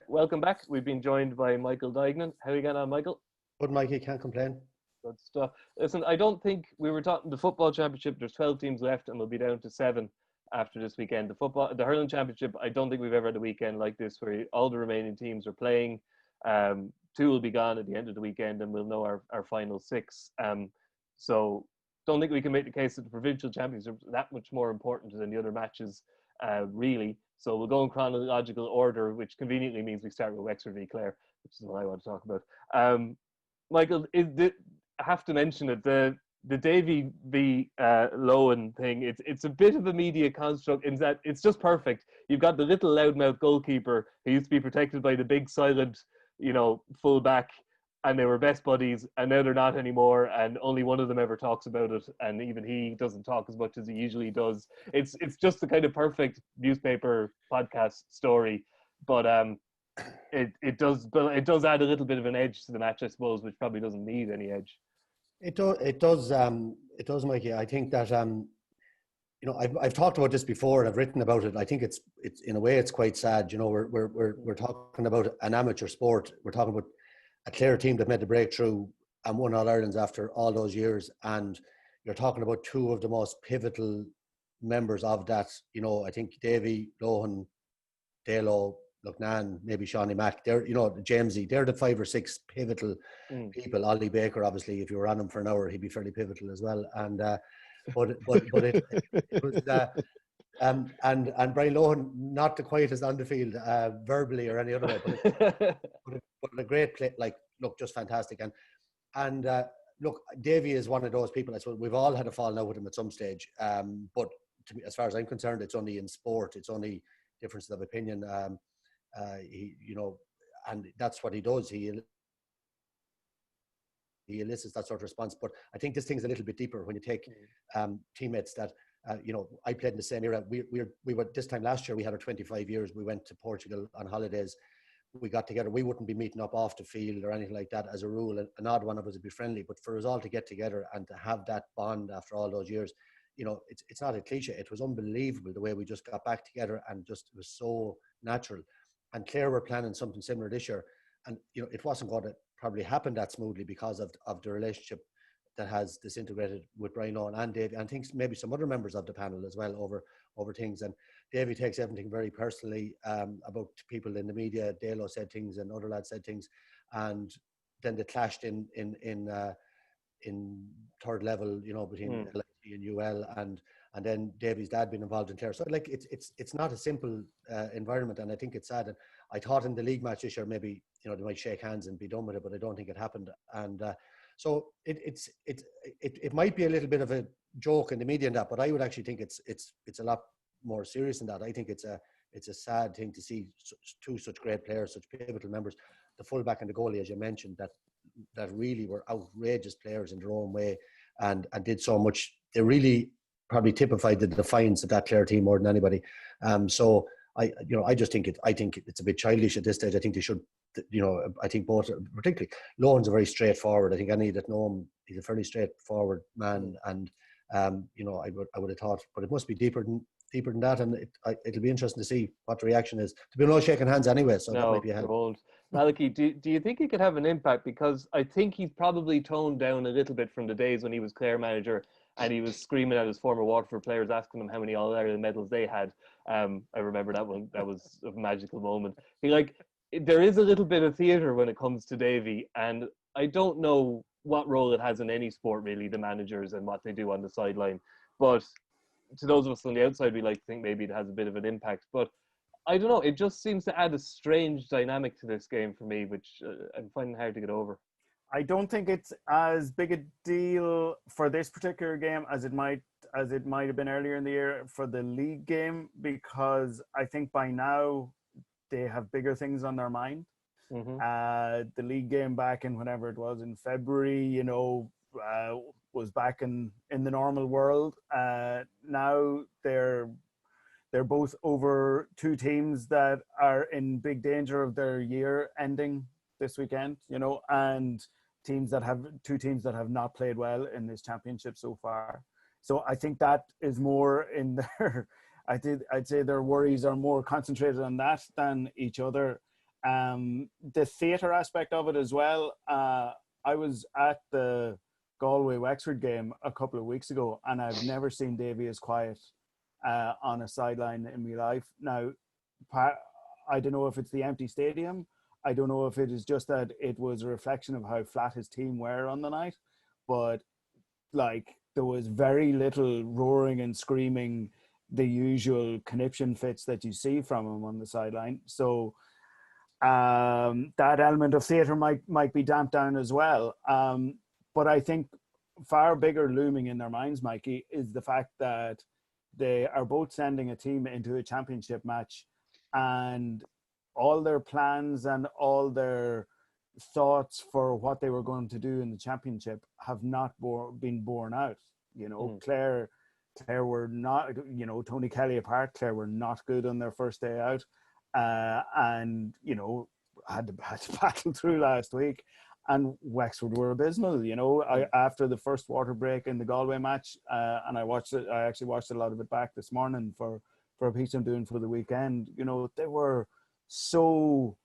Welcome back. We've been joined by Michael Duignan. How are you getting on, Michael? Good, Mikey, can't complain. Good stuff. Listen, I don't think we were talking the football championship. There's 12 teams left, and we'll be down to 7 after this weekend. The hurling championship, I don't think we've ever had a weekend like this where all the remaining teams are playing. 2 will be gone at the end of the weekend, and we'll know our final 6. So don't think we can make the case that the provincial champions are that much more important than the other matches, really. So we'll go in chronological order, which conveniently means we start with Wexford v Clare, which is what I want to talk about. Michael, I have to mention it, the Davy v Lohan thing, it's a bit of a media construct in that it's just perfect. You've got the little loudmouth goalkeeper who used to be protected by the big silent, full back, and they were best buddies, and now they're not anymore, and only one of them ever talks about it, and even he doesn't talk as much as he usually does. It's just the kind of perfect newspaper podcast story, but it does add a little bit of an edge to the match, I suppose, which probably doesn't need any edge. It does, Mikey. I think that I've talked about this before and I've written about it. I think it's in a way it's quite sad. We're talking about an amateur sport. We're talking about a Clare team that made the breakthrough and won All Irelands after all those years, and you're talking about two of the most pivotal members of that. I think Davy, Lohan, Dalo, Lucknan, maybe Shawnee Mack, they're, Jamesy, they're the 5 or 6 pivotal people. Ollie Baker, obviously, if you were on him for an hour, he'd be fairly pivotal as well. And but it was and Brian Lohan, not the quietest on the field, verbally or any other way, but a great play, just fantastic. And look, Davy is one of those people. I suppose we've all had a falling out with him at some stage. But to me, as far as I'm concerned, it's only in sport. It's only differences of opinion. And that's what he does. He elicits that sort of response. But I think this thing's a little bit deeper when you take teammates that, I played in the same era. We were this time last year, we had our 25 years. We went to Portugal on holidays. We got together. We wouldn't be meeting up off the field or anything like that as a rule. An odd one of us would be friendly. But for us all to get together and to have that bond after all those years, it's not a cliche. It was unbelievable the way we just got back together, and just it was so natural. And Clare were planning something similar this year, and it wasn't going to probably happen that smoothly because of the relationship that has disintegrated with Brian Lohan and Davy, and I think maybe some other members of the panel as well over things. And Davy takes everything very personally about people in the media. Dalo said things and other lads said things, and then they clashed in third level, between LIT and UL, and then Davy's dad being involved in Clare. So it's not a simple environment, and I think it's sad. And I thought in the league match this year maybe they might shake hands and be done with it, but I don't think it happened. And so it might be a little bit of a joke in the media and that, but I would actually think it's a lot more serious than that. I think it's a sad thing to see two such great players, such pivotal members, the fullback and the goalie, as you mentioned, that really were outrageous players in their own way and did so much. They really probably typified the defiance of that Clare team more than anybody. So I just think it's a bit childish at this stage. I think they should, I think both, particularly Lohan's a very straightforward. I think any that know him, he's a fairly straightforward man, and I would have thought, but it must be deeper than that, and it'll be interesting to see what the reaction is. To be no shaking hands anyway, so that might be a help. Malachy, do you think he could have an impact? Because I think he's probably toned down a little bit from the days when he was Clare manager and he was screaming at his former Waterford players, asking them how many All-Ireland medals they had. I remember that one. That was a magical moment. There is a little bit of theatre when it comes to Davy, and I don't know what role it has in any sport, really, the managers and what they do on the sideline. But to those of us on the outside, we like to think maybe it has a bit of an impact. But I don't know. It just seems to add a strange dynamic to this game for me, which I'm finding hard to get over. I don't think it's as big a deal for this particular game as it might have been earlier in the year for the league game, because I think by now they have bigger things on their mind. Mm-hmm. The league game back in whenever it was in February, was back in the normal world. Now they're both over two teams that are in big danger of their year ending this weekend, and two teams that have not played well in this championship so far. So I think that is more in their, I'd say their worries are more concentrated on that than each other. The theatre aspect of it as well. I was at the Galway Wexford game a couple of weeks ago, and I've never seen Davy as quiet on a sideline in my life. Now, I don't know if it's the empty stadium. I don't know if it is just that it was a reflection of how flat his team were on the night, but there was very little roaring and screaming, the usual conniption fits that you see from him on the sideline. So that element of theatre might be damped down as well. But I think far bigger looming in their minds, Mikey, is the fact that they are both sending a team into a championship match, and all their plans and all their thoughts for what they were going to do in the championship have not been borne out. You know, Clare were not, you know, Tony Kelly apart, Clare were not good on their first day out, and, you know, had to battle through last week. And Wexford were abysmal, you know. After the first water break in the Galway match, and I actually watched a lot of it back this morning for a piece I'm doing for the weekend. You know, they were so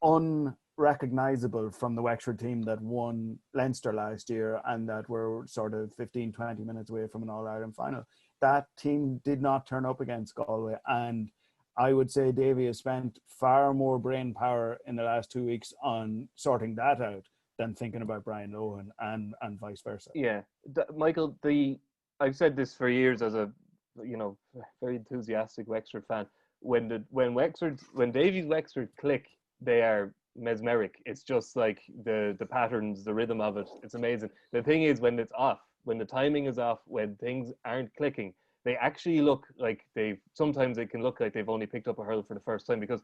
unrecognizable from the Wexford team that won Leinster last year and that were sort of 15-20 minutes away from an All-Ireland final. That team did not turn up against Galway, and I would say Davy has spent far more brain power in the last 2 weeks on sorting that out than thinking about Brian Lohan and vice versa. Yeah, Michael, I've said this for years as a, you know, very enthusiastic Wexford fan. When Davy's Wexford click, they are mesmeric. It's just like the patterns, the rhythm of it. It's amazing. The thing is, when it's off, when the timing is off, when things aren't clicking, they actually look like sometimes they can look like they've only picked up a hurl for the first time, because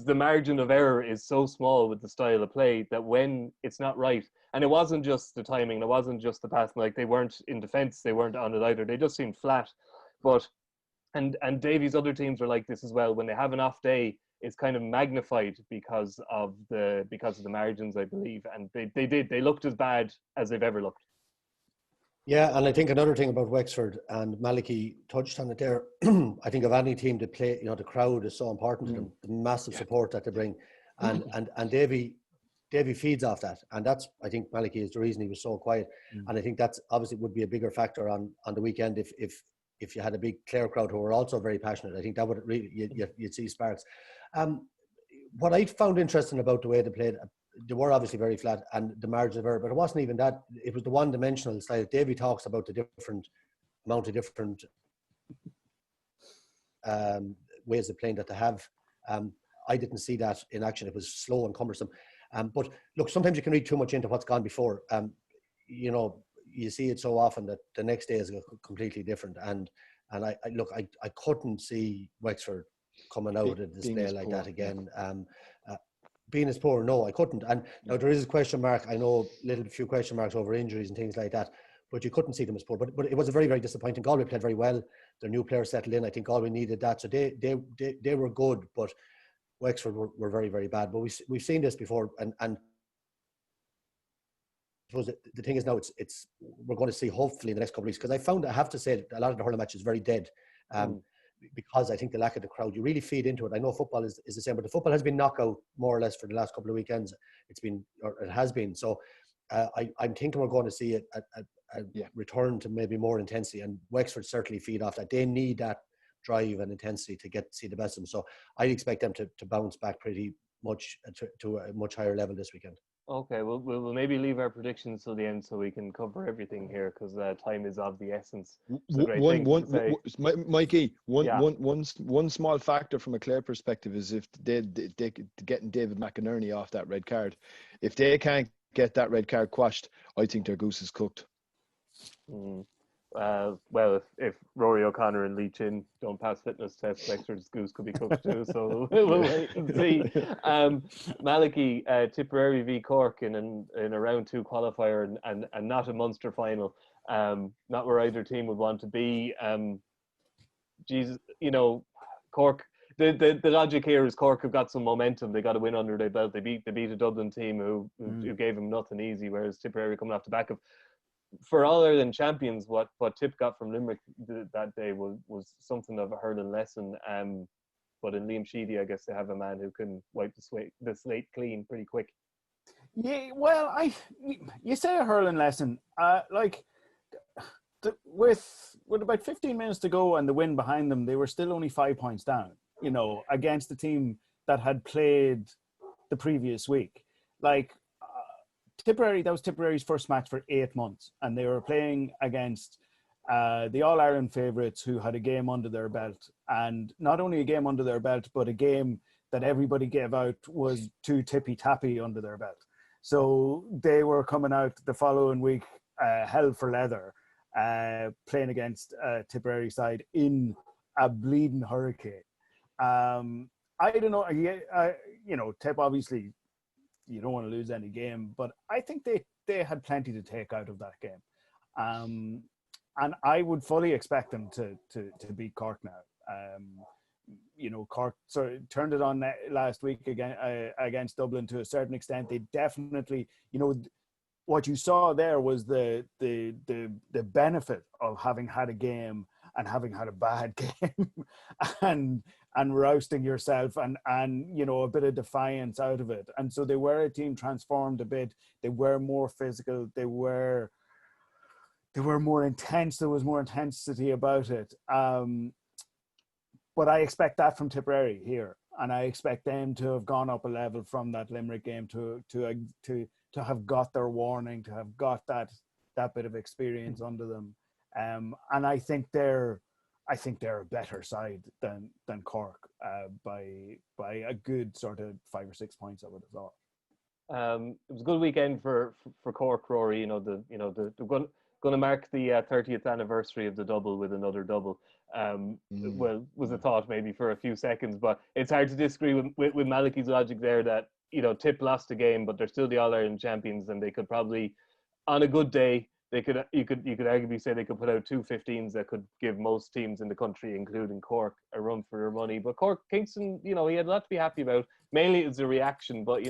the margin of error is so small with the style of play that when it's not right, and it wasn't just the timing, it wasn't just the passing, like they weren't in defence, they weren't on it either, they just seemed flat. But and Davy's other teams are like this as well. When they have an off day, it's kind of magnified because of the margins, I believe, and they looked as bad as they've ever looked. Yeah, and I think another thing about Wexford, and Malachy touched on it there, I think of any team to play, you know, the crowd is so important to them, the massive support that they bring. And Davy feeds off that. And that's, I think Malachy is the reason he was so quiet. And I think that's obviously would be a bigger factor on the weekend if you had a big Clare crowd who were also very passionate. I think that would really, you'd see sparks. What I found interesting about the way they played, they were obviously very flat and the margin of error, but it wasn't even that. It was the one-dimensional style. Davy talks about the different amount of different ways of playing that they have. I didn't see that in action. It was slow and cumbersome. But look, sometimes you can read too much into what's gone before. You know, you see it so often that the next day is completely different. And I couldn't see Wexford coming out of this day like that again. Being as poor, no, I couldn't. And now there is a question mark. I know few question marks over injuries and things like that, but you couldn't see them as poor. But it was a very, very disappointing. Galway played very well. Their new players settled in. I think Galway needed that. So they were good, but Wexford were very, very bad. But we've seen this before, and I suppose the thing is now we're going to see hopefully in the next couple of weeks, because I have to say a lot of the hurling match is very dead. Because I think the lack of the crowd, you really feed into it. I know football is the same, but the football has been knockout more or less for the last couple of weekends. It has been. So I'm thinking we're going to see a return to maybe more intensity, and Wexford certainly feed off that. They need that drive and intensity to see the best of them. So I expect them to bounce back pretty much to a much higher level this weekend. Okay, we'll maybe leave our predictions till the end so we can cover everything here, because time is of the essence. Mikey, one small factor from a Clare perspective is if they getting David McInerney off that red card. If they can't get that red card quashed, I think their goose is cooked. Well, if Rory O'Connor and Lee Chin don't pass fitness tests, Wexford's goose could be cooked too. So we'll wait and see. Malachy, Tipperary v Cork in a round 2 qualifier and not a Munster final. Not where either team would want to be. Jesus, you know, Cork. The logic here is Cork have got some momentum. They got a win under their belt. They beat a Dublin team who gave them nothing easy, whereas Tipperary coming off the back of, for all Ireland champions, what Tip got from Limerick that day was something of a hurling lesson. But in Liam Sheedy, I guess they have a man who can wipe the slate clean pretty quick. Yeah, well, you say a hurling lesson. With about 15 minutes to go and the win behind them, they were still only 5 points down, you know, against the team that had played the previous week. Tipperary, that was Tipperary's first match for 8 months, and they were playing against the All-Ireland favourites who had a game under their belt, and not only a game under their belt, but a game that everybody gave out was too tippy-tappy under their belt. So they were coming out the following week, hell for leather, playing against Tipperary side in a bleeding hurricane. I don't know, Tip, obviously, you don't want to lose any game, but I think they had plenty to take out of that game. And I would fully expect them to beat Cork now. Cork turned it on last week again against Dublin to a certain extent. They definitely, what you saw there was the benefit of having had a game and having had a bad game and rousting yourself and a bit of defiance out of it. And so they were a team transformed a bit. They were more physical. They were more intense. There was more intensity about it. But I expect that from Tipperary here, and I expect them to have gone up a level from that Limerick game to have got their warning, to have got that bit of experience under them. And I think they're a better side than Cork by a good sort of 5 or 6 points, I would have thought. It was a good weekend for Cork, Rory. They're going to mark the 30th anniversary of the double with another double. Well, was a thought maybe for a few seconds, but it's hard to disagree with Malachy's logic there that, Tip lost a game, but they're still the All-Ireland champions, and they could probably, on a good day, you could arguably say they could put out 2 15s that could give most teams in the country, including Cork, a run for their money. But Cork, Kingston, he had a lot to be happy about. Mainly it's a reaction, but,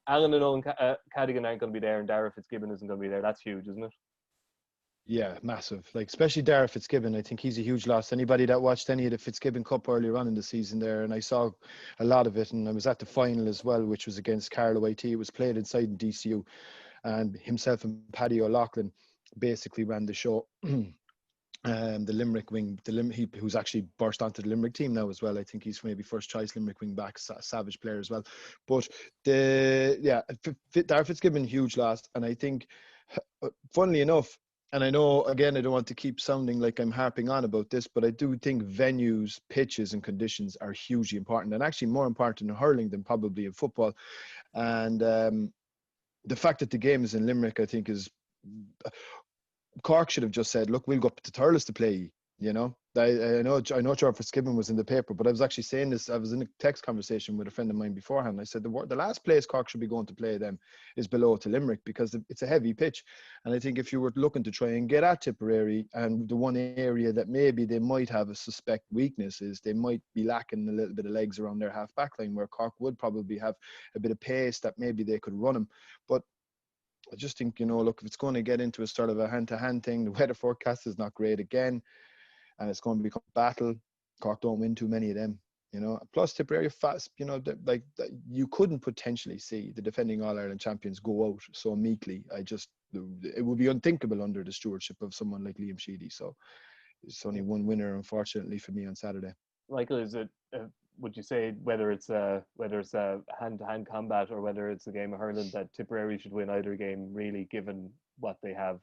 Alan and Owen Cadigan aren't going to be there, and Dara Fitzgibbon isn't going to be there. That's huge, isn't it? Yeah, massive. Especially Dara Fitzgibbon. I think he's a huge loss. Anybody that watched any of the Fitzgibbon Cup earlier on in the season there, and I saw a lot of it, and I was at the final as well, which was against Carlow IT. It was played inside DCU, and himself and Paddy O'Loughlin basically ran the show. The Limerick wing, who's actually burst onto the Limerick team now as well. I think he's maybe first choice Limerick wing back, savage player as well. But Dara Fitzgibbon, huge loss, and I think, funnily enough, and I know, again, I don't want to keep sounding like I'm harping on about this, but I do think venues, pitches and conditions are hugely important, and actually more important in hurling than probably in football. And the fact that the game is in Limerick, I think, is... Cork should have just said, look, we'll go up to Thurles to play, I know John Fitzgibbon was in the paper, but I was actually saying this, I was in a text conversation with a friend of mine beforehand. I said the last place Cork should be going to play them is below to Limerick, because it's a heavy pitch. And I think if you were looking to try and get at Tipperary, and the one area that maybe they might have a suspect weakness is they might be lacking a little bit of legs around their half back line, where Cork would probably have a bit of pace that maybe they could run them. But I just think, look, if it's going to get into a sort of a hand-to-hand thing, the weather forecast is not great again, and it's going to become a battle. Cork don't win too many of them, Plus Tipperary fast, you couldn't potentially see the defending All-Ireland champions go out so meekly. It would be unthinkable under the stewardship of someone like Liam Sheedy. So it's only one winner, unfortunately, for me on Saturday. Michael, is it? Would you say whether it's a hand-to-hand combat or whether it's a game of hurling, that Tipperary should win either game, really, given what they have,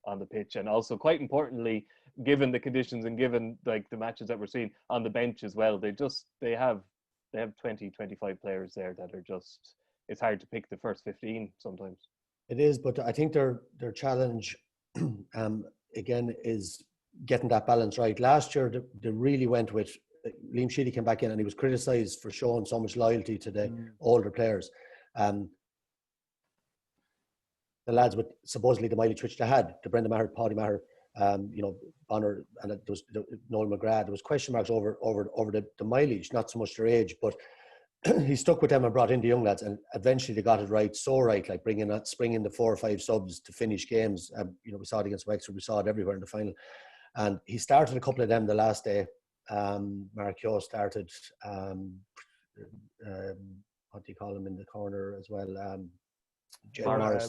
on the pitch, and also, quite importantly, given the conditions and given the matches that we're seeing on the bench as well? They have 20, 25 players there that are just, it's hard to pick the first 15 sometimes. It is, but I think their challenge again is getting that balance right. Last year they really went with Liam Sheedy came back in and he was criticised for showing so much loyalty to the older players. The lads with supposedly the mileage which they had, the Brendan Maher, Paddy Maher, Bonner, and there was Noel McGrath. There was question marks over the mileage, not so much their age, but he stuck with them and brought in the young lads, and eventually they got it right, like springing the 4 or 5 subs to finish games. We saw it against Wexford, we saw it everywhere in the final, and he started a couple of them the last day. Mark Yo started, what do you call him in the corner as well? Jake Morris.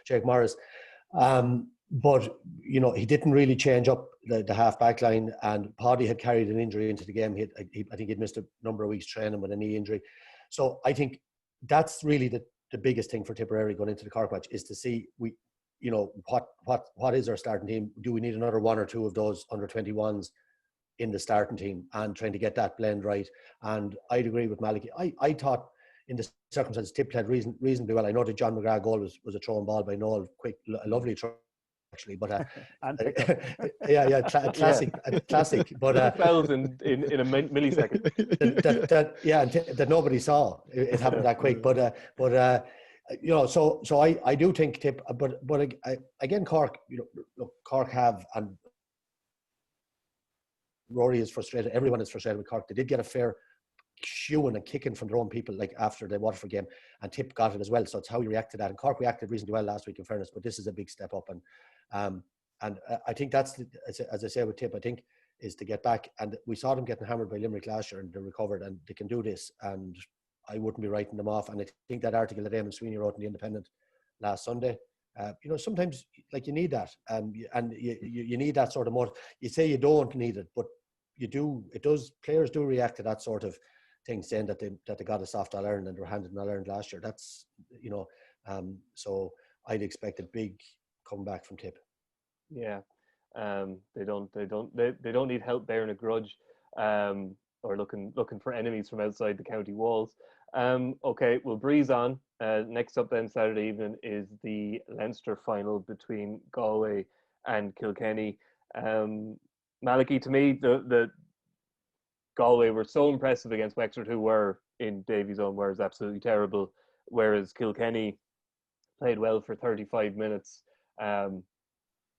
Jake Morris. But he didn't really change up the half back line, and Paddy had carried an injury into the game. I think he'd missed a number of weeks training with a knee injury. So I think that's really the biggest thing for Tipperary going into the Cork match is to see what is our starting team? Do we need another one or two of those under 21s in the starting team, and trying to get that blend right? And I'd agree with Malachy. I thought in the circumstances Tip played reasonably well. I know the John McGrath goal was a thrown ball by Noel, quick, a lovely throw actually, but classic. But fouls in a millisecond. that nobody saw. It happened that quick. But so I do think Tip. But again, Cork. Look, Cork have, and Rory is frustrated. Everyone is frustrated with Cork. They did get a fair shoeing and kicking from their own people, like after the Waterford game, and Tip got it as well. So it's how you react to that. And Cork reacted reasonably well last week, in fairness. But this is a big step up, and I think that's, as I say with Tip, I think is to get back. And we saw them getting hammered by Limerick last year, and they recovered, and they can do this. And I wouldn't be writing them off. And I think that article that Eamonn Sweeney wrote in the Independent last Sunday, sometimes like you need that, and you need that sort of motive. You say you don't need it, but you do. It does. Players do react to that sort of thing, saying that they got a soft All Ireland and they were handed an All Ireland last year. That's so I'd expect a big comeback from Tip. Yeah, they don't need help bearing a grudge, or looking for enemies from outside the county walls. Okay, we'll breeze on. Next up then Saturday evening is the Leinster final between Galway and Kilkenny. Malachy, to me, the Galway were so impressive against Wexford, who were in Davies' own words absolutely terrible, whereas Kilkenny played well for 35 minutes.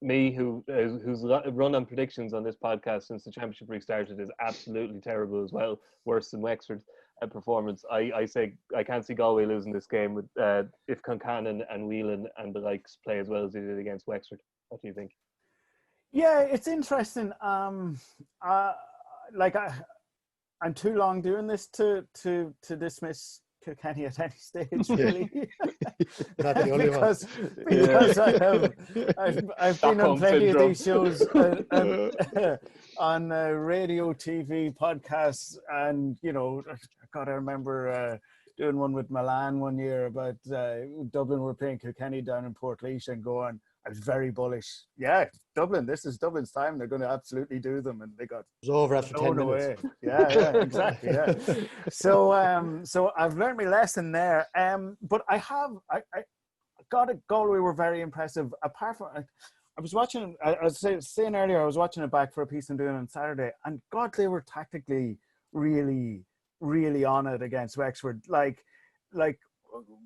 Me, who's run on predictions on this podcast since the Championship restarted, is absolutely terrible as well, worse than Wexford's performance. I say I can't see Galway losing this game with if Concannon and Whelan and the likes play as well as they did against Wexford. What do you think? Yeah, it's interesting. I'm too long doing this to dismiss Kilkenny at any stage, really. Not the only because I've been on plenty of these shows on radio, TV, podcasts, and I remember doing one with Milan one year about Dublin were playing Kilkenny down in Portlaoise and going, I was very bullish. Yeah, Dublin. This is Dublin's time. They're going to absolutely do them, and they got it was over after 10 minutes. Away. Yeah, exactly. Yeah. So I've learned my lesson there. But I got it. Galway were very impressive. Apart from, I was watching. I was saying earlier, I was watching it back for a piece I'm doing on Saturday, and God, they were tactically really, really on it against Wexford.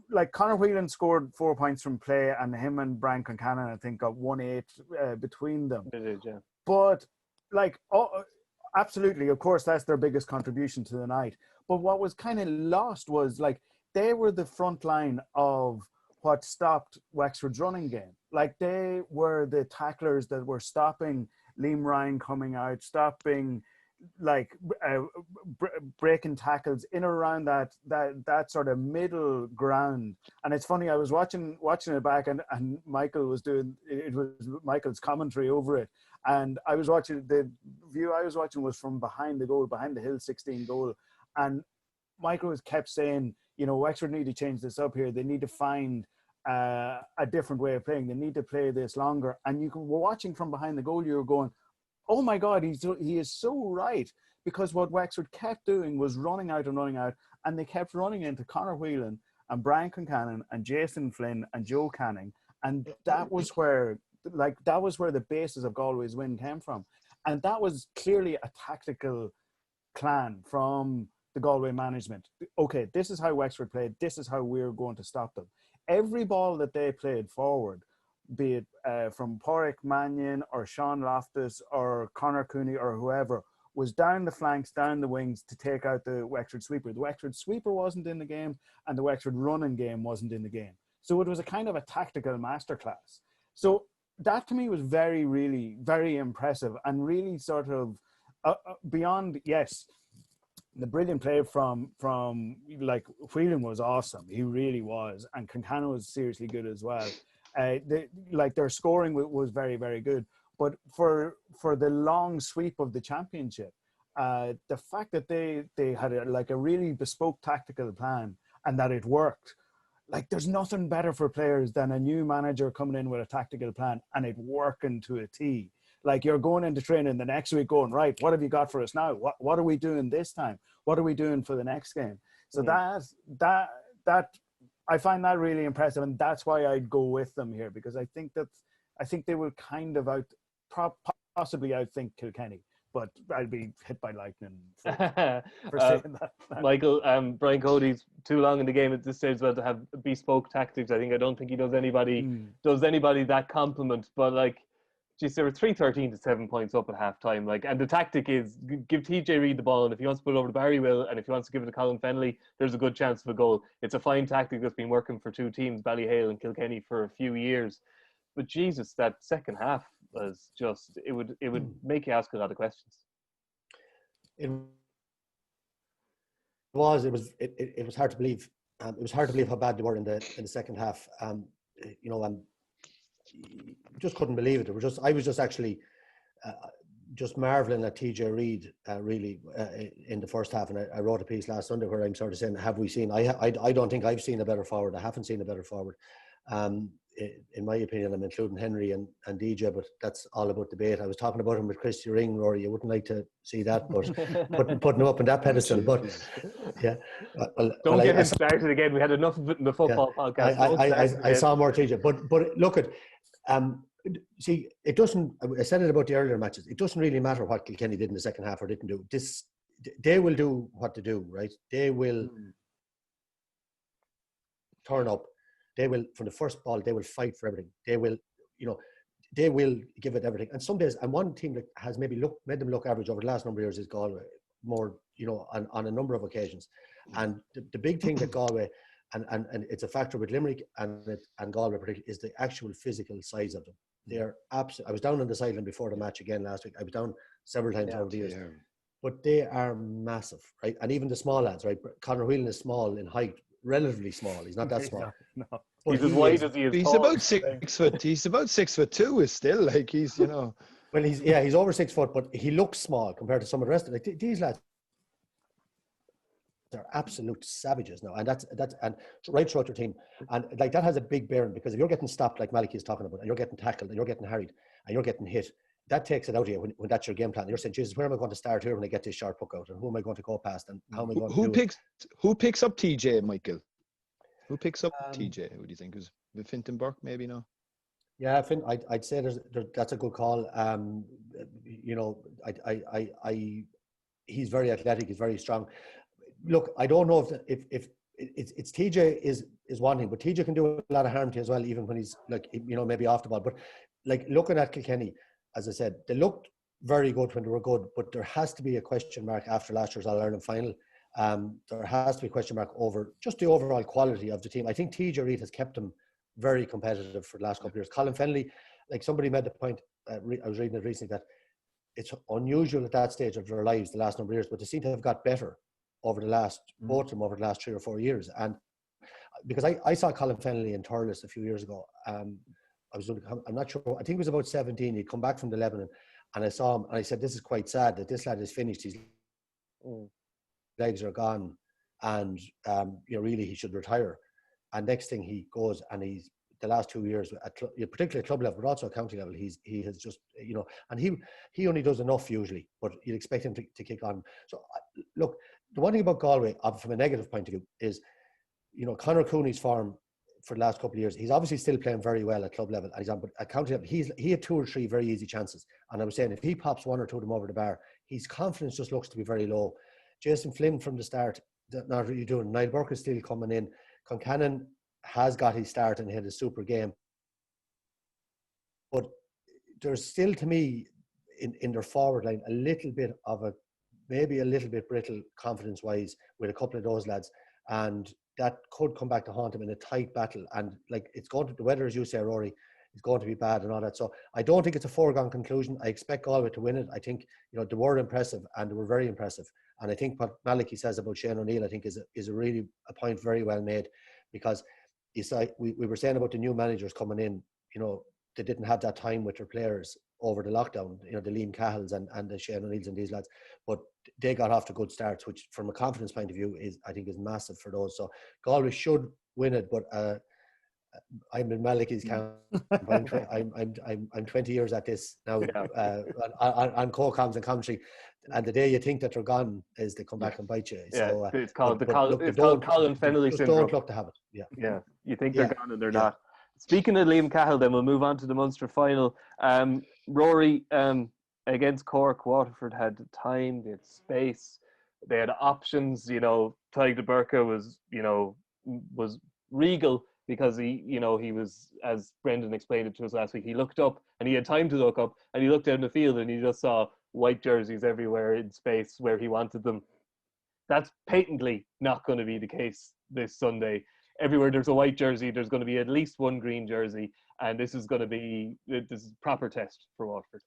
Like Conor Whelan scored 4 points from play, and him and Brian Concannon, I think, got 1-8 between them. They did, yeah. But absolutely, of course, that's their biggest contribution to the night. But what was kind of lost was they were the front line of what stopped Wexford's running game. They were the tacklers that were stopping Liam Ryan coming out, stopping breaking tackles in or around that sort of middle ground. And it's funny, I was watching it back, and Michael was doing it, was Michael's commentary over it, and I was watching, the view I was watching was from behind the goal, behind the Hill 16 goal, and Michael kept saying, Wexford need to change this up here. They need to find a different way of playing. They need to play this longer. And you were watching from behind the goal, you were going, oh my God, he is so right, because what Wexford kept doing was running out, and they kept running into Conor Whelan and Brian Concannon and Jason Flynn and Joe Canning, and that was where the basis of Galway's win came from, and that was clearly a tactical plan from the Galway management. Okay, this is how Wexford played. This is how we're going to stop them. Every ball that they played forward, be it from Porrick Mannion or Sean Loftus or Conor Cooney or whoever, was down the flanks, down the wings to take out the Wexford sweeper. The Wexford sweeper wasn't in the game, and the Wexford running game wasn't in the game. So it was a kind of a tactical masterclass. So that to me was very, really, very impressive, and really sort of beyond, yes, the brilliant play from Whelan was awesome. He really was. And Concannon was seriously good as well. Their scoring was very, very good, but for the long sweep of the championship, the fact that they had a really bespoke tactical plan and that it worked, like there's nothing better for players than a new manager coming in with a tactical plan and it working to a T. Like you're going into training the next week going, right, what have you got for us now? What are we doing this time? What are we doing for the next game? So that I find that really impressive, and that's why I'd go with them here, because I think they will kind of possibly outthink Kilkenny, but I'll be hit by lightning for saying that. Michael, Brian Cody's too long in the game at this stage about to have bespoke tactics. I don't think he does anybody that compliment, but like, geez, they were 3-13 to 7 points up at half time. Like, and the tactic is give TJ Reid the ball, and if he wants to put it over to Barry, will, and if he wants to give it to Colin Fennelly, there's a good chance of a goal. It's a fine tactic that's been working for two teams, Ballyhale and Kilkenny, for a few years. But Jesus, that second half was just, it would make you ask a lot of questions. It was hard to believe. It was hard to believe how bad they were in the second half. Just couldn't believe it. I was just actually just marveling at TJ Reid really in the first half, and I wrote a piece last Sunday where I'm sort of saying, have we seen? I don't think I've seen a better forward. I haven't seen a better forward. In my opinion, I'm including Henry and DJ, but that's all about debate. I was talking about him with Christy Ring, Rory. You wouldn't like to see that, but putting him up on that pedestal. But yeah, don't get him started again. We had enough of it in the football podcast. I saw more TJ, but look at. See, it doesn't. I said it about the earlier matches. It doesn't really matter what Kilkenny did in the second half or didn't do. They will do what to do, right? They will turn up. They will, from the first ball, they will fight for everything. They will, they will give it everything. And some days, and one team that has maybe made them look average over the last number of years is Galway, more, on a number of occasions. And the big thing that Galway, and it's a factor with Limerick and Galway particularly, is the actual physical size of them. They're absolutely. I was down on the sideline before the match again last week. I was down several times over the years. Yeah. But they are massive, right? And even the small lads, right? Conor Whelan is small in height, relatively small. He's not that small. No. He's as wide as he is. He's about 6 foot. He's about 6'2" is still like he's, Well, he's over 6 foot, but he looks small compared to some of the rest of it. Like these lads, they're absolute savages now, and that's and right throughout your team, and like that has a big bearing, because if you're getting stopped like Malachy is talking about, and you're getting tackled, and you're getting harried, and you're getting hit, that takes it out of you when that's your game plan. You're saying, Jesus, where am I going to start here when I get this sharp puck out, and who am I going to go past, and how am I going to do it? Who picks up TJ, Michael? Who picks up TJ? Who do you think is Fintan Burke? Maybe no. Yeah, I'd say that's a good call. He's very athletic. He's very strong. Look, I don't know if it's TJ is one thing, but TJ can do a lot of harm to you as well, even when he's like, maybe off the ball. But like looking at Kilkenny, as I said, they looked very good when they were good, but there has to be a question mark after last year's All-Ireland final. There has to be a question mark over just the overall quality of the team. I think TJ Reid has kept them very competitive for the last couple of years. Colin Fennelly, like somebody made the point, I was reading it recently, that it's unusual at that stage of their lives the last number of years, but they seem to have got better over the last, both of them over the last 3 or 4 years. And because I saw Colin Fennelly in Thurles a few years ago, I'm not sure, I think it was about 17, he'd come back from the Lebanon, and I saw him, and I said, this is quite sad that this lad is finished, his legs are gone, and really he should retire. And next thing he goes, and he's, the last 2 years, particularly at club level, but also at county level, he has just, and he only does enough usually, but you'd expect him to kick on. So look, the one thing about Galway, from a negative point of view, is, Conor Cooney's form for the last couple of years, he's obviously still playing very well at club level, but at county level, he had 2 or 3 very easy chances. And I was saying, if he pops 1 or 2 of them over the bar, his confidence just looks to be very low. Jason Flynn from the start, not really doing. Niall Burke is still coming in. Concannon has got his start and had a super game. But there's still, to me, in their forward line, a little bit of maybe a little bit brittle confidence-wise with a couple of those lads. And that could come back to haunt them in a tight battle. And like, the weather, as you say, Rory, is going to be bad and all that. So I don't think it's a foregone conclusion. I expect Galway to win it. I think, they were impressive, and they were very impressive. And I think what Malachy says about Shane O'Neill, I think is a point very well made, because we were saying about the new managers coming in, they didn't have that time with their players over the lockdown, the Liam Cahills and the Shane O'Neills and these lads, but they got off to good starts, which from a confidence point of view I think is massive for those. So Galway should win it, but I'm in Malachy's camp. I'm 20 years at this now, on co-coms and commentary, and the day you think that they're gone is they come back and bite you. So it's called Colin Fennelly syndrome. Don't look to have it. Yeah. You think they're gone and they're not. Speaking of Liam Cahill, then we'll move on to the Munster final. Rory, against Cork, Waterford had time, they had space, they had options. You know, Tadhg de Burca was regal because he was, as Brendan explained it to us last week, he looked up and he had time to look up and he looked out in the field and he just saw white jerseys everywhere in space where he wanted them. That's patently not going to be the case this Sunday. Everywhere there's a white jersey, there's going to be at least one green jersey, and this is a proper test for Waterford.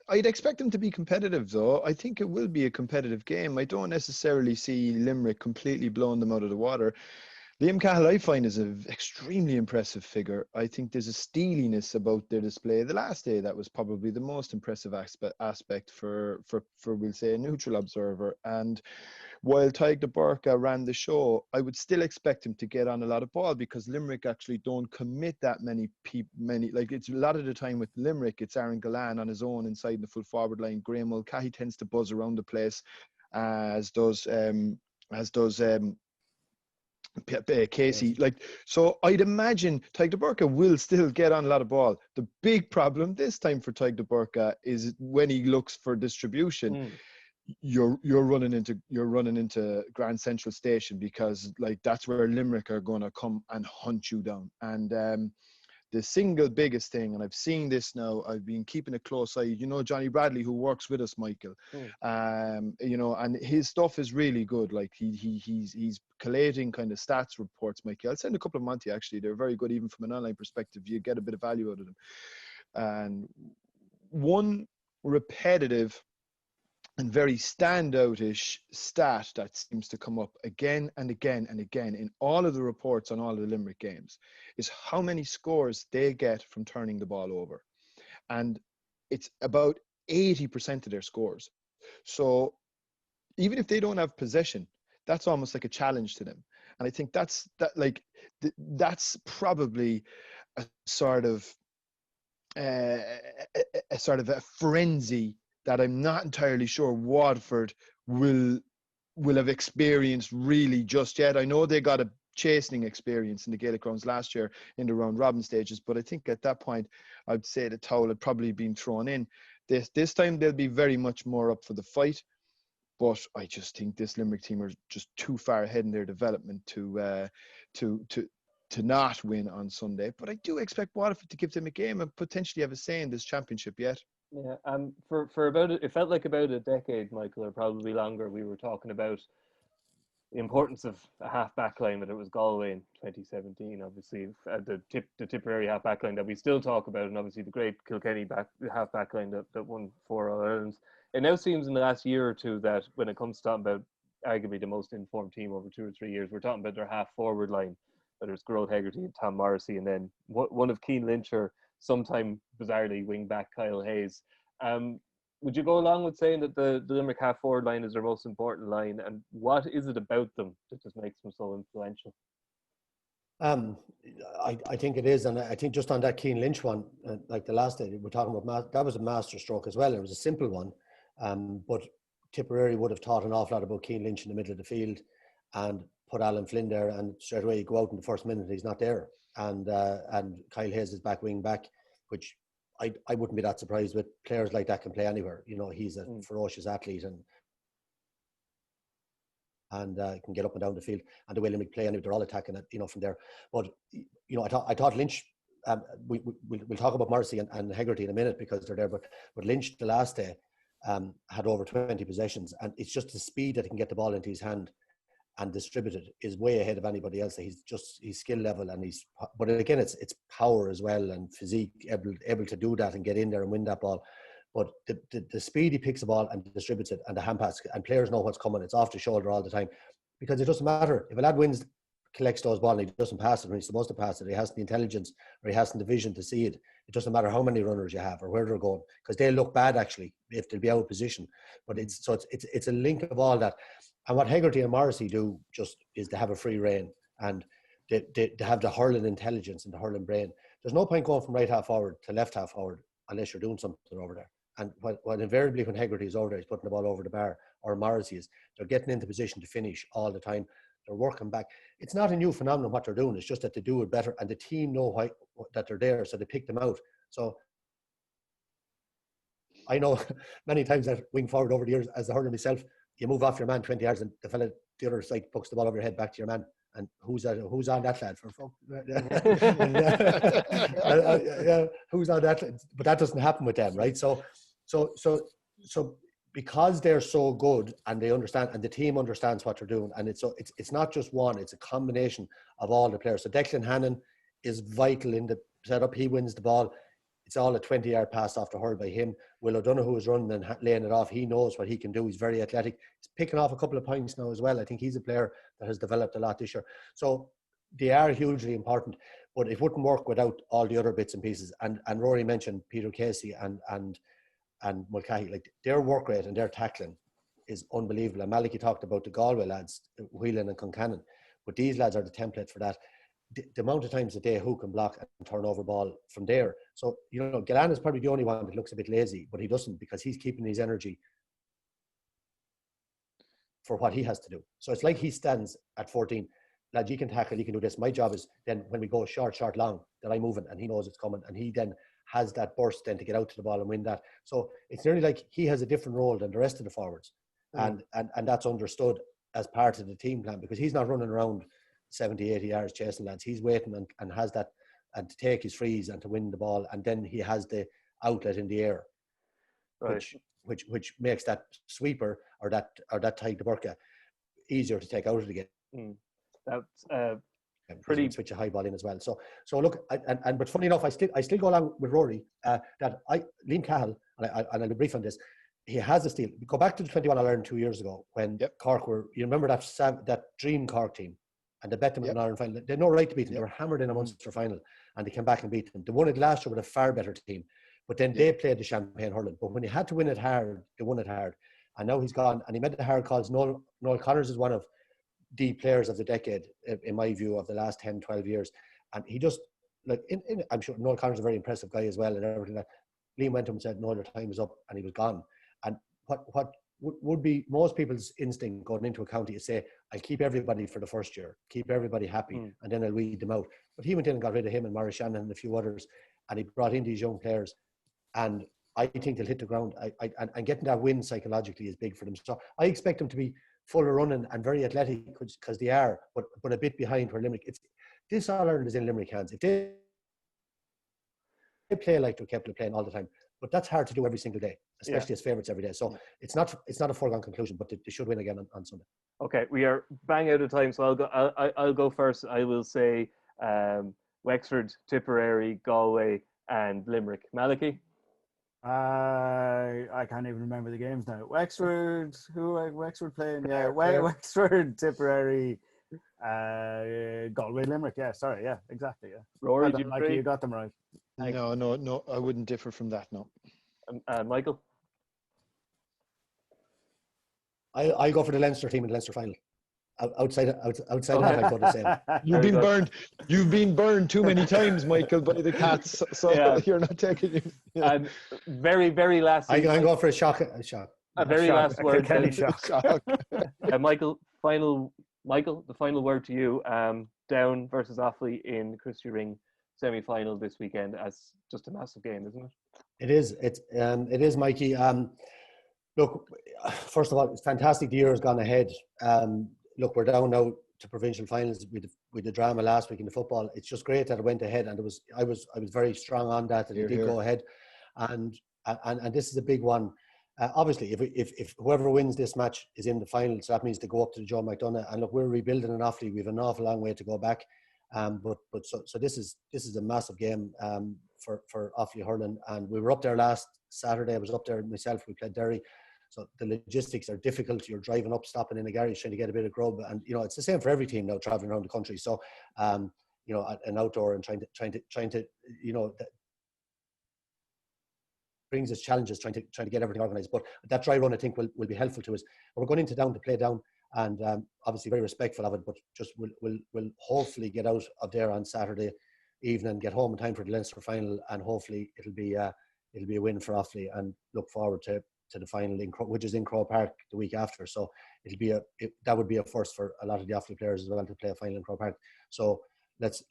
I'd expect them to be competitive, though. I think it will be a competitive game. I don't necessarily see Limerick completely blowing them out of the water. Liam Cahill, I find, is an extremely impressive figure. I think there's a steeliness about their display. The last day, that was probably the most impressive aspect for we'll say, a neutral observer. And while Tadhg de Burca ran the show, I would still expect him to get on a lot of ball because Limerick actually don't commit that many like it's a lot of the time with Limerick, it's Aaron Gillan on his own inside the full forward line. Graham Mulcahy tends to buzz around the place, as does Casey. So I'd imagine Tadhg de Burca will still get on a lot of ball. The big problem this time for Tadhg de Burca is when he looks for distribution. You're running into Grand Central Station because that's where Limerick are going to come and hunt you down. And the single biggest thing, and I've seen this now, I've been keeping a close eye. You know, Johnny Bradley, who works with us, Michael, and his stuff is really good. Like he's collating kind of stats reports, Mikey. I'll send a couple of them on to you, actually. They're very good, even from an online perspective. You get a bit of value out of them. And one repetitive and very standout-ish stat that seems to come up again and again and again in all of the reports on all of the Limerick games is how many scores they get from turning the ball over. And it's about 80% of their scores. So even if they don't have possession, that's almost like a challenge to them. And I think that's probably a sort of a frenzy that I'm not entirely sure Waterford will have experienced really just yet. I know they got a chastening experience in the Gaelic rounds last year in the round robin stages, but I think at that point I'd say the towel had probably been thrown in. This time they'll be very much more up for the fight, but I just think this Limerick team are just too far ahead in their development to not win on Sunday. But I do expect Waterford to give them a game and potentially have a say in this championship yet. Yeah, for about it felt like about a decade, Michael, or probably longer, we were talking about the importance of a half back line, whether it was Galway in 2017, obviously the Tipperary half back line that we still talk about, and obviously the great Kilkenny half back line that won 4 All-Irelands. It now seems in the last year or two that when it comes to talking about arguably the most informed team over 2 or 3 years, we're talking about their half forward line, whether it's Gerald Hegarty and Tom Morrissey, and then one of Cian Lynch or sometime bizarrely wing back Kyle Hayes. Would you go along with saying that the Limerick half forward line is their most important line, and what is it about them that just makes them so influential? I think it is, and I think just on that Cian Lynch one, like the last day we're talking about, that was a master stroke as well. It was a simple one, but Tipperary would have thought an awful lot about Cian Lynch in the middle of the field and put Alan Flynn there, and straight away you go out in the first minute, he's not there. And Kyle Hayes is back wing back, which I wouldn't be that surprised with. Players like that can play anywhere. You know, he's a ferocious athlete and can get up and down the field. And the way Limerick play anyway, they're all attacking it, you know, from there. But you know, I thought Lynch. We'll talk about Morrissey and Hegarty in a minute because they're there. But Lynch the last day had over 20 possessions, and it's just the speed that he can get the ball into his hand and distributed is way ahead of anybody else. He's skill level, and but again, it's power as well and physique, able to do that and get in there and win that ball. But the speed he picks the ball and distributes it, and the hand pass, and players know what's coming. It's off the shoulder all the time, because it doesn't matter if a lad wins collects those balls and he doesn't pass it when he's supposed to pass it, he hasn't the intelligence or he hasn't the vision to see it. It doesn't matter how many runners you have or where they're going, because they look bad actually if they'll be out of position. But it's a link of all that. And what Hegarty and Morrissey do just is to have a free rein, and they have the hurling intelligence and the hurling brain. There's no point going from right half forward to left half forward unless you're doing something over there. And when invariably when Hegarty is over there, he's putting the ball over the bar, or Morrissey is, they're getting into position to finish all the time. They're working back. It's not a new phenomenon what they're doing. It's just that they do it better, and the team know why that they're there, so they pick them out. So I know many times that wing forward over the years, as the hurler myself, you move off your man 20 yards, and the fella the other side pucks the ball over your head back to your man. And who's on that lad for fuck? Who's on that? But that doesn't happen with them, right? So because they're so good and they understand, and the team understands what they're doing, and it's not just one; it's a combination of all the players. So Declan Hannon is vital in the setup. He wins the ball. It's all a 20-yard pass off the hurl by him. Will O'Donoghue is running and laying it off. He knows what he can do. He's very athletic. He's picking off a couple of points now as well. I think he's a player that has developed a lot this year. So they are hugely important, but it wouldn't work without all the other bits and pieces. And Rory mentioned Peter Casey and Mulcahy. Like, their work rate and their tackling is unbelievable. And Malachy talked about the Galway lads, Whelan and Concannon. But these lads are the template for that. The amount of times that they hook and block and turn over ball from there. So, Gillane is probably the only one that looks a bit lazy, but he doesn't, because he's keeping his energy for what he has to do. So it's like he stands at 14. Lad, you can tackle, you can do this. My job is then when we go short, long, that I'm moving and he knows it's coming, and he then has that burst then to get out to the ball and win that. So it's nearly like he has a different role than the rest of the forwards. And that's understood as part of the team plan, because he's not running around 70, 80 yards chasing lads. He's waiting and has that, and to take his frees and to win the ball, and then he has the outlet in the air, right, which makes that sweeper or that tight burka easier to take out of the game. That's pretty switch a high ball in as well. So look, but funny enough, I still go along with Rory that Liam Cahill, and I'll be brief on this. He has a steal. Go back to the 21 All-Ireland 2 years ago when Cork were. You remember that dream Cork team. And they bet them in an Ireland final. They had no right to beat them. They were hammered in a Munster final, and they came back and beat them. They won it last year with a far better team. But then they played the champagne hurling. But when he had to win it hard, they won it hard. And now he's gone, and he made the hard calls. Noel Connors is one of the players of the decade, in my view, of the last 10, 12 years. And he just, like, I'm sure Noel Connors is a very impressive guy as well, and everything. That Liam went to him and said, "No, your time is up," and he was gone. And what would be most people's instinct going into a county is say, I'll keep everybody for the first year, keep everybody happy, and then I'll weed them out. But he went in and got rid of him and Maurice Shannon and a few others, and he brought in these young players, and I think they'll hit the ground. And getting that win psychologically is big for them. So I expect them to be full of running and very athletic, because they are, but a bit behind where Limerick. This All-Ireland is in Limerick hands. If they play like they're capable of playing all the time, but that's hard to do every single day, especially as favourites every day. So it's not a foregone conclusion, but they should win again on Sunday. Okay, we are bang out of time, so I'll go first. I will say Wexford, Tipperary, Galway, and Limerick. Malachy? I can't even remember the games now. Wexford playing? Yeah, Wexford, Tipperary, Galway, Limerick. Yeah, sorry, yeah, exactly. Yeah. Rory, do you agree? You got them right. No, I wouldn't differ from that. No. Michael? I go for the Leinster team in the Leinster final. Outside that, I go the same. You've been burned too many times, Michael, by the Cats. So you're not taking it. Yeah. And very, very last. I go for a shock. A very last word. Kilkenny shock. Michael, the final word to you. Down versus Offaly in Christie Ring semi-final this weekend. As just a massive game, isn't it? It is. It is, Mikey. Look, first of all, it's fantastic. The year has gone ahead. Look, we're down now to provincial finals with the drama last week in the football. It's just great that it went ahead, and I was very strong on that it did go ahead, and this is a big one. Obviously, if whoever wins this match is in the final, so that means to go up to the Joe McDonagh. And look, we're rebuilding an Offaly. We have an awful long way to go back. But this is a massive game for Offaly hurling, and we were up there last Saturday. I was up there myself. We played Derry. So the logistics are difficult. You're driving up, stopping in a garage, trying to get a bit of grub, and it's the same for every team now traveling around the country. So an outdoor and trying to that brings us challenges trying to get everything organised. But that dry run I think will be helpful to us. We're going into down to play down, and obviously very respectful of it, but just we'll hopefully get out of there on Saturday evening, get home in time for the Leinster final, and hopefully it'll be a win for Offaly, and look forward to the final which is in Croke Park the week after. So that would be a first for a lot of the Offaly players as well to play a final in Croke Park. So let's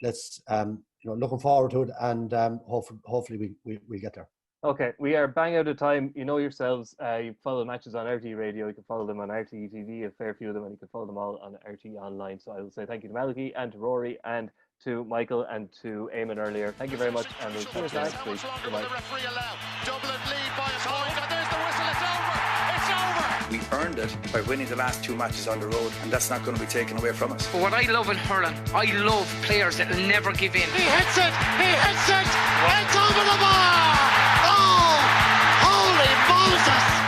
looking forward to it, and hopefully we get there. Okay, we are bang out of time. You know yourselves. You follow matches on RTÉ Radio. You can follow them on RTÉ TV, a fair few of them, and you can follow them all on RTÉ Online. So I will say thank you to Malachy and to Rory and to Michael and to Eamonn earlier. Thank you very much, and we'll see you next week. Dublin lead by a point, and there's the whistle. It's over. It's over. We earned it by winning the last 2 matches on the road, and that's not going to be taken away from us. But what I love in hurling, I love players that never give in. He hits it. It's over the bar. Oh, holy Moses.